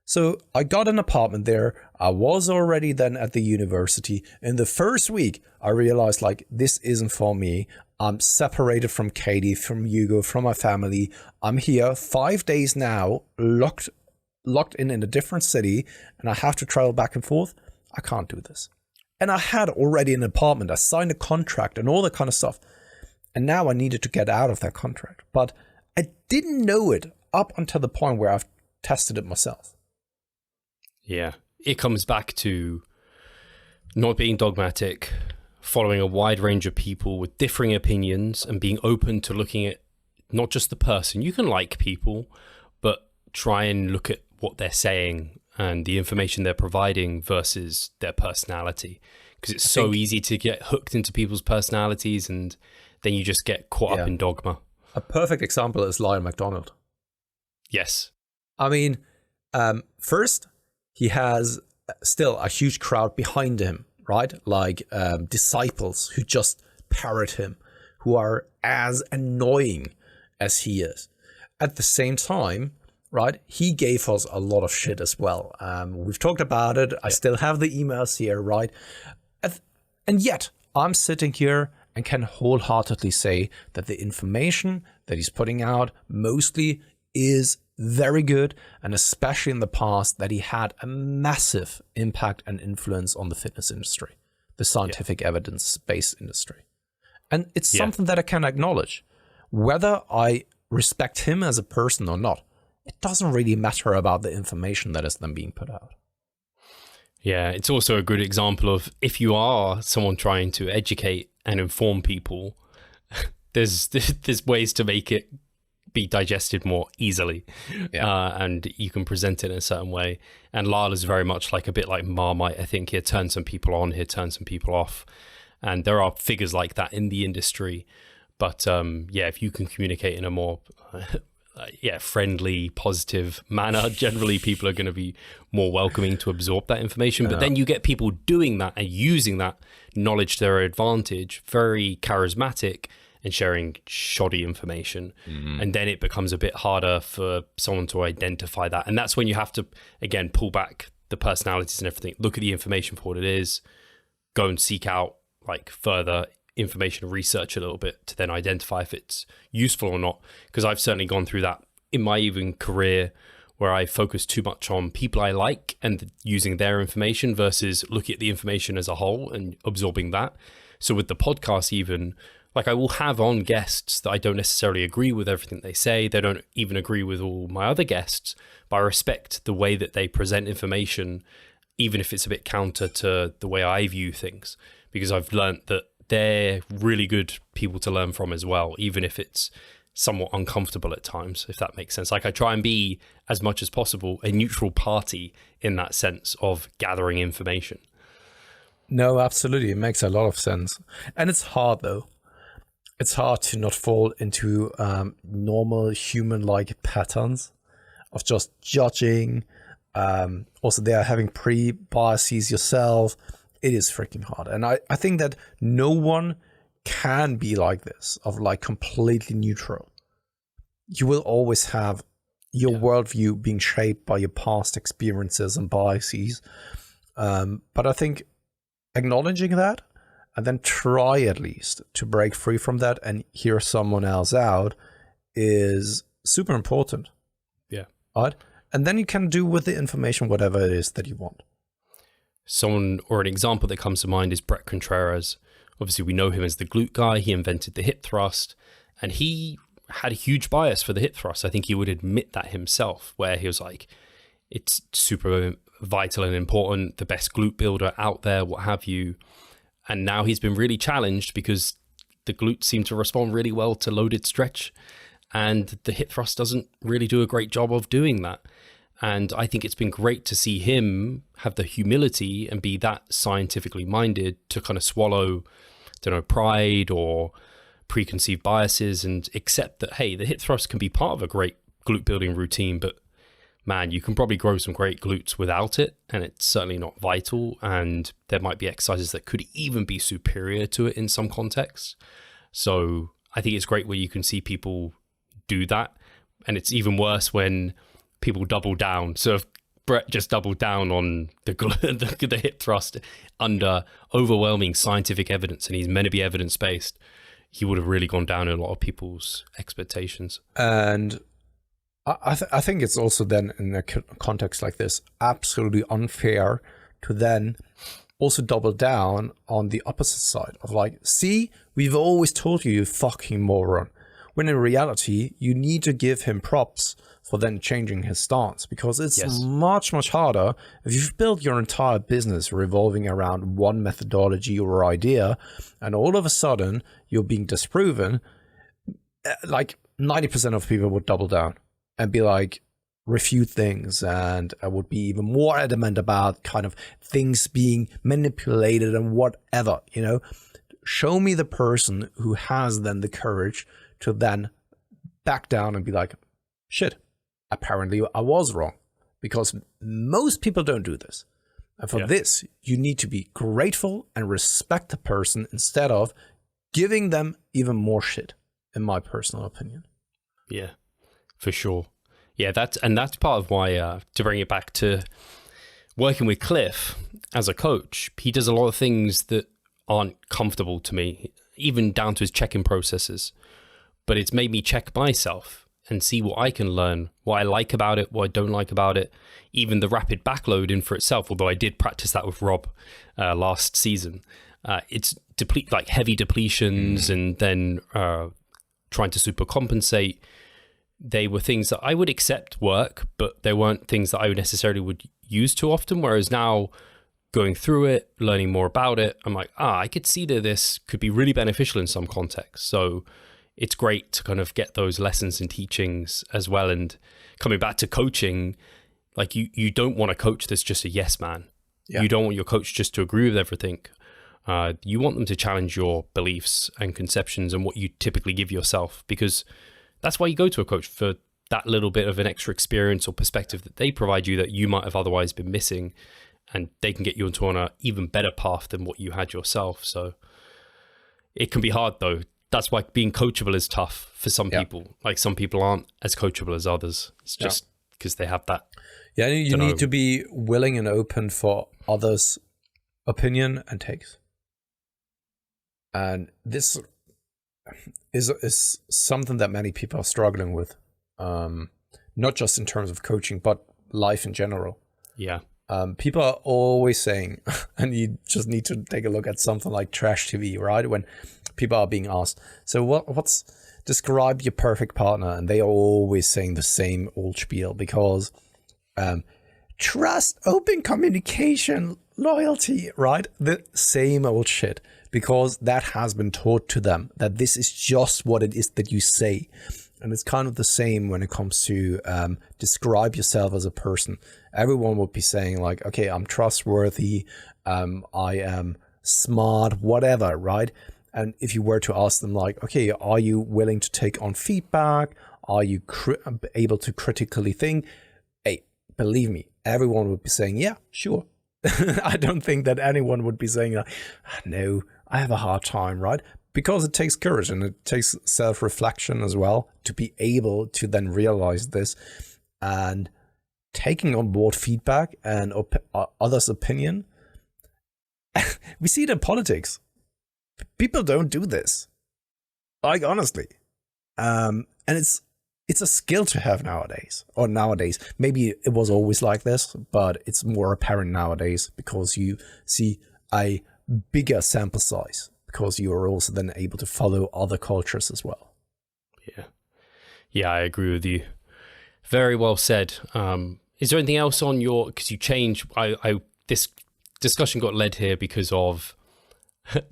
So I got an apartment there. I was already then at the university. In the first week, I realized like, this isn't for me. I'm separated from Katie, from Hugo, from my family. I'm here 5 days now, locked in a different city, and I have to travel back and forth. I can't do this. And I had already an apartment. I signed a contract and all that kind of stuff. And now I needed to get out of that contract. But I didn't know it up until the point where I've tested it myself. Yeah. It comes back to not being dogmatic, following a wide range of people with differing opinions, and being open to looking at not just the person. You can like people, but try and look at what they're saying and the information they're providing versus their personality. Because it's so easy to get hooked into people's personalities, and then you just get caught up in dogma. A perfect example is Lyle McDonald. Yes. I mean, first, he has still a huge crowd behind him, right? Like disciples who just parrot him, who are as annoying as he is. At the same time, right, he gave us a lot of shit as well. We've talked about it. I still have the emails here, right? And yet, I'm sitting here and can wholeheartedly say that the information that he's putting out mostly is very good, and especially in the past, that he had a massive impact and influence on the fitness industry, the scientific evidence-based industry. And it's something that I can acknowledge. Whether I respect him as a person or not, it doesn't really matter about the information that is then being put out. Yeah, it's also a good example of, if you are someone trying to educate and inform people, there's ways to make it be digested more easily, and you can present it in a certain way. And Lyle is very much like a bit like Marmite. I think he'll turn some people on, he'll turn some people off, and there are figures like that in the industry. But if you can communicate in a more friendly, positive manner, generally people are going to be more welcoming to absorb that information. But then you get people doing that and using that knowledge to their advantage, very charismatic, and sharing shoddy information. And then it becomes a bit harder for someone to identify that. And that's when you have to, again, pull back the personalities and everything, look at the information for what it is, go and seek out like further information, research a little bit to then identify if it's useful or not. Because I've certainly gone through that in my even career, where I focus too much on people I like and using their information versus looking at the information as a whole and absorbing that. So with the podcast, even, like, I will have on guests that I don't necessarily agree with everything they say. They don't even agree with all my other guests, but I respect the way that they present information, even if it's a bit counter to the way I view things, because I've learned that they're really good people to learn from as well, even if it's somewhat uncomfortable at times, if that makes sense. Like, I try and be, as much as possible, a neutral party in that sense of gathering information. No, absolutely. It makes a lot of sense. And it's hard, though. It's hard to not fall into normal human-like patterns of just judging. Also, they are having pre-biases yourself. It is freaking hard. And I think that no one can be like this, of like completely neutral. You will always have your worldview being shaped by your past experiences and biases. But I think acknowledging that, and then try at least to break free from that and hear someone else out, is super important. Yeah. Right? And then you can do with the information whatever it is that you want. Someone or an example that comes to mind is Brett Contreras. Obviously, we know him as the glute guy. He invented the hip thrust, and he had a huge bias for the hip thrust. I think he would admit that himself, where he was like, it's super vital and important, the best glute builder out there, what have you. And now he's been really challenged because the glutes seem to respond really well to loaded stretch, and the hip thrust doesn't really do a great job of doing that. And I think it's been great to see him have the humility and be that scientifically minded to kind of swallow, pride or preconceived biases and accept that, hey, the hip thrust can be part of a great glute building routine, but man, you can probably grow some great glutes without it, and it's certainly not vital. And there might be exercises that could even be superior to it in some contexts. So I think it's great where you can see people do that. And it's even worse when people double down. So if Brett just doubled down on the hip thrust under overwhelming scientific evidence, and he's meant to be evidence-based, he would have really gone down in a lot of people's expectations. And I think it's also then, in a context like this, absolutely unfair to then also double down on the opposite side of like, see, we've always told you, you fucking moron. When in reality, you need to give him props for then changing his stance, because it's much, much harder if you've built your entire business revolving around one methodology or idea, and all of a sudden you're being disproven. Like 90% of people would double down and be like, refute things, and I would be even more adamant about kind of things being manipulated and whatever, show me the person who has then the courage to then back down and be like, shit, apparently I was wrong, because most people don't do this. And for this, you need to be grateful and respect the person instead of giving them even more shit, in my personal opinion. Yeah, for sure. Yeah, that's part of why, to bring it back to working with Cliff as a coach, he does a lot of things that aren't comfortable to me, even down to his check-in processes. But it's made me check myself and see what I can learn, what I like about it, what I don't like about it. Even the rapid backload in for itself, although I did practice that with Rob last season. It's heavy depletions and then trying to super compensate. They were things that I would accept work, but they weren't things that I necessarily would use too often. Whereas now, going through it, learning more about it, I'm like, I could see that this could be really beneficial in some contexts. So it's great to kind of get those lessons and teachings as well. And coming back to coaching, like you don't want a coach that's just a yes man. Yeah. You don't want your coach just to agree with everything. You want them to challenge your beliefs and conceptions and what you typically give yourself, because that's why you go to a coach, for that little bit of an extra experience or perspective that they provide you that you might have otherwise been missing, and they can get you onto an even better path than what you had yourself. So it can be hard though. That's why being coachable is tough for some people. Like some people aren't as coachable as others. It's just because they have that. Yeah, you need to be willing and open for others' opinion and takes. And this is something that many people are struggling with, not just in terms of coaching, but life in general. Yeah. People are always saying, and you just need to take a look at something like trash TV, right? When people are being asked, so what's describe your perfect partner? And they are always saying the same old spiel, because trust, open communication, loyalty, right? The same old shit, because that has been taught to them, that this is just what it is that you say. And it's kind of the same when it comes to describe yourself as a person. Everyone would be saying like, okay, I'm trustworthy, I am smart, whatever, right? And if you were to ask them like, okay, are you willing to take on feedback? Are you able to critically think? Hey, believe me, everyone would be saying, yeah, sure. I don't think that anyone would be saying, no, I have a hard time, right? Because it takes courage and it takes self-reflection as well to be able to then realize this, and taking on board feedback and others' opinion. We see it in politics. People don't do this. Like, honestly. And it's it's a skill to have nowadays. Or nowadays, maybe it was always like this, but it's more apparent nowadays because you see a bigger sample size, because you are also then able to follow other cultures as well. Yeah, I agree with you. Very well said. Is there anything else on your, because you changed, this discussion got led here because of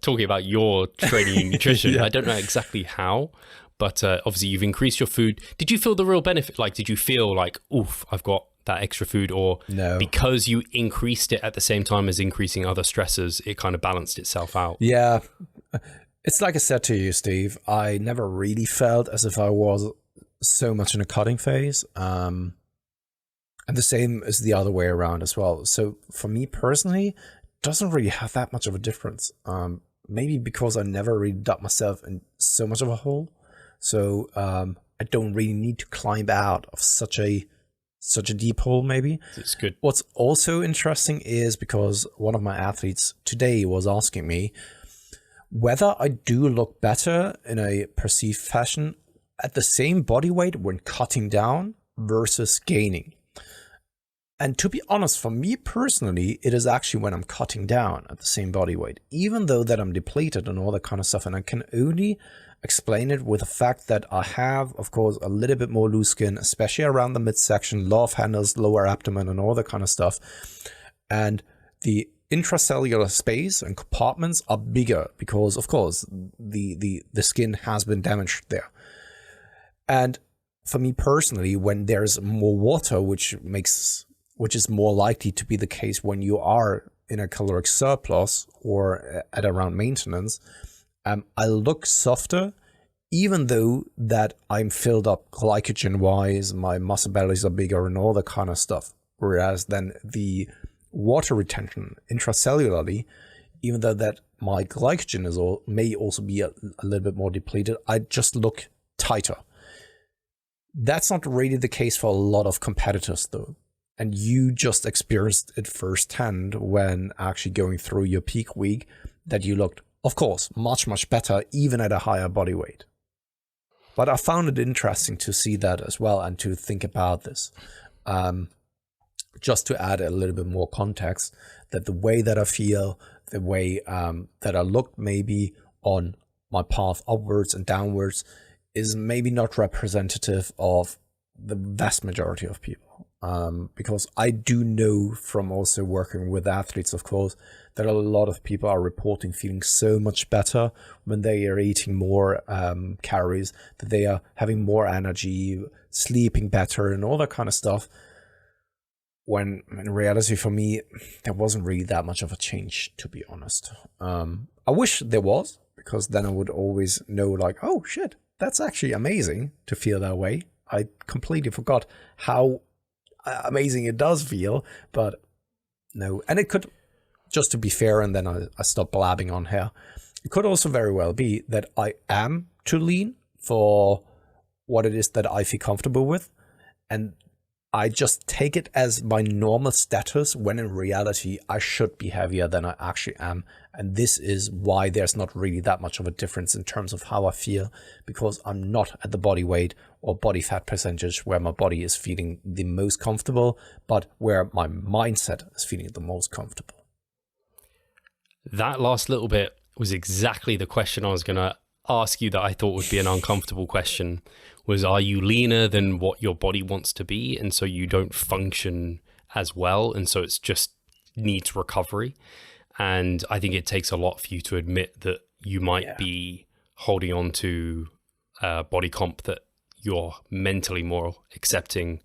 talking about your training and nutrition. Yeah. I don't know exactly how, but obviously you've increased your food. Did you feel the real benefit? Like, did you feel like, oof, I've got that extra food? Or No. because you increased it at the same time as increasing other stressors, it kind of balanced itself out? Yeah. It's like I said to you, Steve, I never really felt as if I was so much in a cutting phase. And the same as the other way around as well. So for me personally, it doesn't really have that much of a difference. Maybe because I never really dug myself in so much of a hole. So I don't really need to climb out of such a deep hole, maybe. It's good. What's also interesting is because one of my athletes today was asking me whether I do look better in a perceived fashion at the same body weight when cutting down versus gaining. And to be honest, for me personally, it is actually when I'm cutting down at the same body weight, even though that I'm depleted and all that kind of stuff. And I can only explain it with the fact that I have, of course, a little bit more loose skin, especially around the midsection, love handles, lower abdomen, and all that kind of stuff. And the intracellular space and compartments are bigger because, of course, the skin has been damaged there. And for me personally, when there's more water, which is more likely to be the case when you are in a caloric surplus or at around maintenance, I look softer, even though that I'm filled up glycogen-wise, my muscle bellies are bigger and all that kind of stuff. Whereas then the water retention intracellularly, even though that my glycogen may also be a little bit more depleted, I just look tighter. That's not really the case for a lot of competitors though. And you just experienced it firsthand when actually going through your peak week, that you looked, of course, much, much better, even at a higher body weight. But I found it interesting to see that as well and to think about this. Just to add a little bit more context, that the way that I feel, the way that I looked maybe on my path upwards and downwards is maybe not representative of the vast majority of people. Because I do know from also working with athletes, of course, that a lot of people are reporting feeling so much better when they are eating more calories, that they are having more energy, sleeping better and all that kind of stuff. When in reality, for me, there wasn't really that much of a change, to be honest. I wish there was, because then I would always know like, oh shit, that's actually amazing to feel that way. I completely forgot how amazing it does feel, but no. And it could, just to be fair, and then I stop blabbing on here, it could also very well be that I am too lean for what it is that I feel comfortable with, and I just take it as my normal status, when in reality I should be heavier than I actually am. And this is why there's not really that much of a difference in terms of how I feel, because I'm not at the body weight or body fat percentage where my body is feeling the most comfortable, but where my mindset is feeling the most comfortable. That last little bit was exactly the question I was going to ask you, that I thought would be an uncomfortable question, was, are you leaner than what your body wants to be, and so you don't function as well, and so it's just needs recovery? And I think it takes a lot for you to admit that you might be holding on to body comp that you're mentally more accepting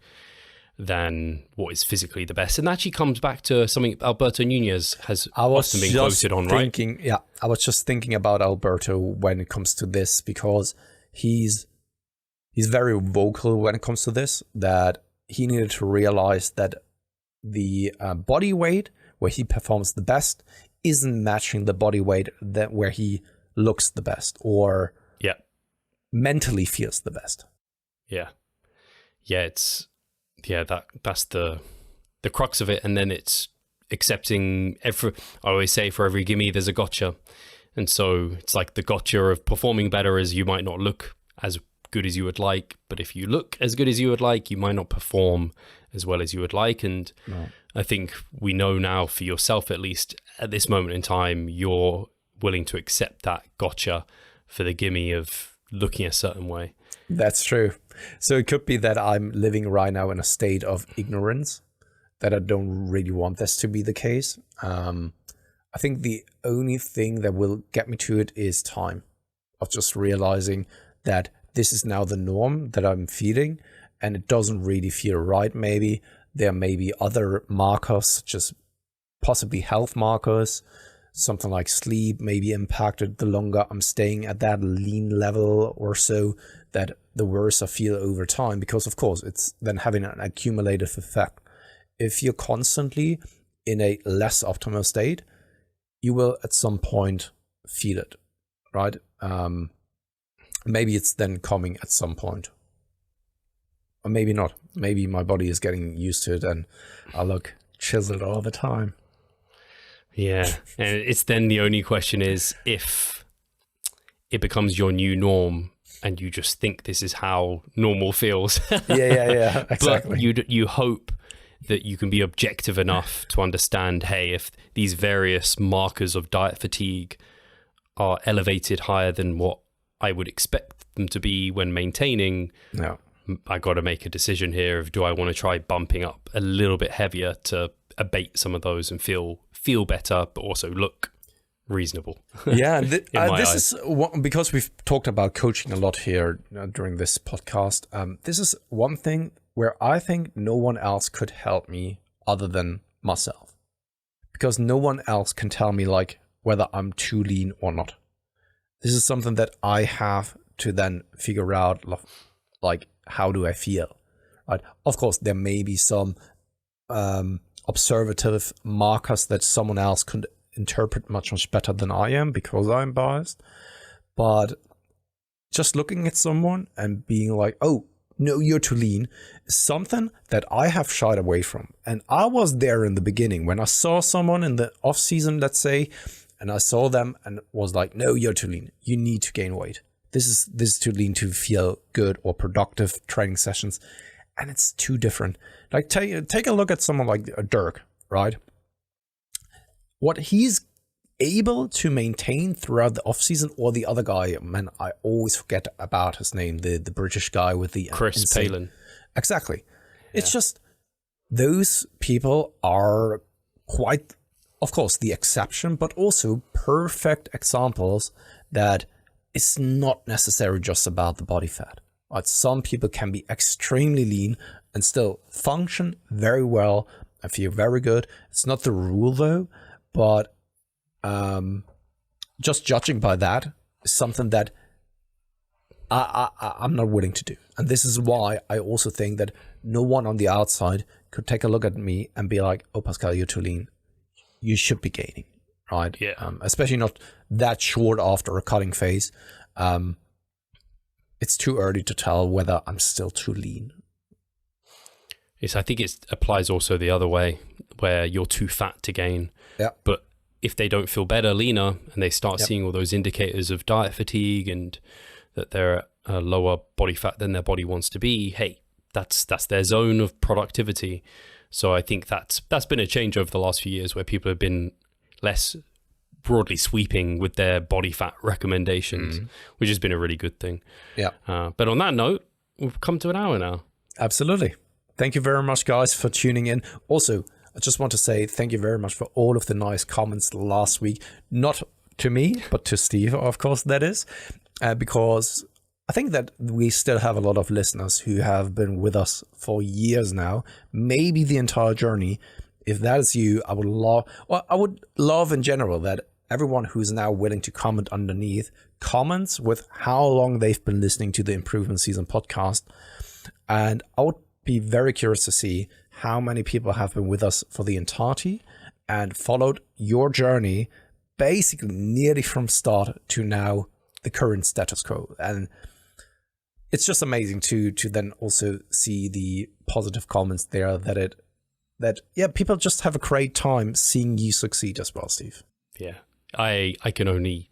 than what is physically the best. And that actually comes back to something Alberto Nunez has often been quoted on, right? Yeah, I was just thinking about Alberto when it comes to this, because he's very vocal when it comes to this, that he needed to realize that the body weight where he performs the best isn't matching the body weight that where he looks the best or mentally feels the best. That's the crux of it. And then it's accepting I always say, for every gimme there's a gotcha. And so it's like the gotcha of performing better is you might not look as good as you would like, but if you look as good as you would like, you might not perform as well as you would like. And I think we know now, for yourself at least, at this moment in time, you're willing to accept that gotcha for the gimme of looking a certain way. That's true. So it could be that I'm living right now in a state of ignorance, that I don't really want this to be the case. I think the only thing that will get me to it is time, of just realizing that this is now the norm that I'm feeling, and it doesn't really feel right. Maybe there may be other markers, such as possibly health markers, something like sleep may be impacted the longer I'm staying at that lean level or so, that the worse I feel over time, because of course it's then having an accumulative effect. If you're constantly in a less optimal state, you will at some point feel it, right? Maybe it's then coming at some point, or maybe not. Maybe my body is getting used to it and I look chiseled all the time. Yeah, and it's then the only question is if it becomes your new norm and you just think this is how normal feels. Yeah, exactly. But you hope that you can be objective enough to understand, hey, if these various markers of diet fatigue are elevated higher than what I would expect them to be when maintaining, I got to make a decision here of, do I want to try bumping up a little bit heavier to abate some of those and feel better, but also look reasonable. Yeah, this is because we've talked about coaching a lot here during this podcast. This is one thing where I think no one else could help me other than myself, because no one else can tell me like whether I'm too lean or not. This is something that I have to then figure out, like, how do I feel? Right? Of course, there may be some observative markers that someone else could interpret much better than I am because I'm biased. But just looking at someone and being like, oh, no, you're too lean, is something that I have shied away from. And I was there in the beginning when I saw someone in the off season, let's say, and I saw them and was like, no, you're too lean. You need to gain weight. This is too lean to feel good or productive training sessions. And it's too different. Like take a look at someone like Dirk, right? What he's able to maintain throughout the off season, or the other guy, man, I always forget about his name, the British guy with the Chris Palin. Exactly. Yeah. It's just those people are quite, of course, the exception, but also perfect examples that it's not necessarily just about the body fat. Right? Some people can be extremely lean and still function very well and feel very good. It's not the rule though, but just judging by that is something that I'm not willing to do. And this is why I also think that no one on the outside could take a look at me and be like, oh, Pascal, you're too lean. You should be gaining, right? Yeah. Especially not that short after a cutting phase. It's too early to tell whether I'm still too lean. Yes, I think it applies also the other way, where you're too fat to gain. Yeah. But if they don't feel better, leaner, and they start seeing all those indicators of diet fatigue and that they're a lower body fat than their body wants to be, hey, that's their zone of productivity. So I think that's been a change over the last few years, where people have been less broadly sweeping with their body fat recommendations, which has been a really good thing. Yeah. But on that note, we've come to an hour now. Absolutely. Thank you very much, guys, for tuning in. Also, I just want to say thank you very much for all of the nice comments last week. Not to me, but to Steve, of course, that is. Because I think that we still have a lot of listeners who have been with us for years now, maybe the entire journey. If that is you, I would love in general that everyone who's now willing to comment underneath comments with how long they've been listening to the Improvement Season podcast. And I would be very curious to see how many people have been with us for the entirety and followed your journey basically nearly from start to now the current status quo. And it's just amazing to then also see the positive comments there that people just have a great time seeing you succeed as well, Steve. Yeah, I can only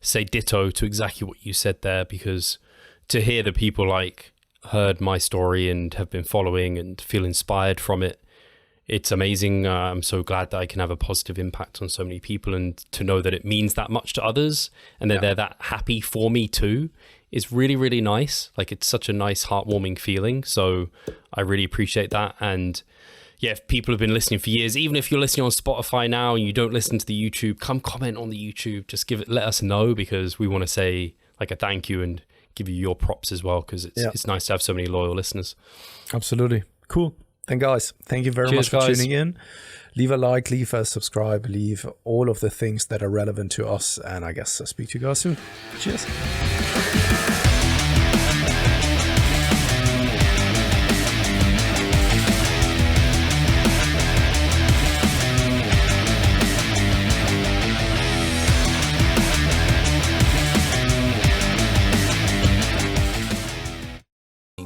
say ditto to exactly what you said there, because to hear that people like heard my story and have been following and feel inspired from it, it's amazing. I'm so glad that I can have a positive impact on so many people, and to know that it means that much to others and that they're that happy for me too is really, really nice. Like, it's such a nice, heartwarming feeling. So I really appreciate that. And yeah, if people have been listening for years, even if you're listening on Spotify now and you don't listen to the YouTube, come comment on the YouTube. Just let us know, because we want to say like a thank you and give you your props as well, because it's nice to have so many loyal listeners. Absolutely. Cool. And guys, thank you very much for tuning in. Leave a like, leave a subscribe, leave all of the things that are relevant to us. And I guess I'll speak to you guys soon. Cheers.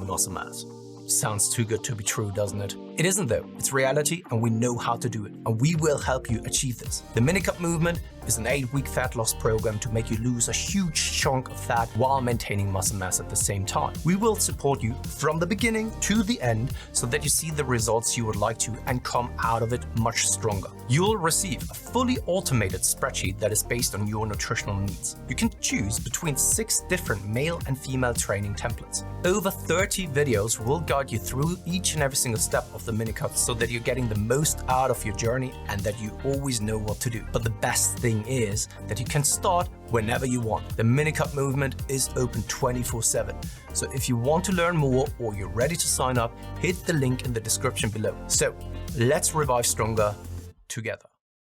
Muscle mass. Sounds too good to be true, doesn't it? It isn't though. It's reality, and we know how to do it, and we will help you achieve this. The Minicut Movement is an 8-week fat loss program to make you lose a huge chunk of fat while maintaining muscle mass at the same time. We will support you from the beginning to the end so that you see the results you would like to and come out of it much stronger. You'll receive a fully automated spreadsheet that is based on your nutritional needs. You can choose between 6 different male and female training templates. Over 30 videos will guide you through each and every single step of the Minicut so that you're getting the most out of your journey and that you always know what to do. But the best thing is that you can start whenever you want. The Minicut Movement is open 24/7. So if you want to learn more or you're ready to sign up, hit the link in the description below. So let's revive stronger together.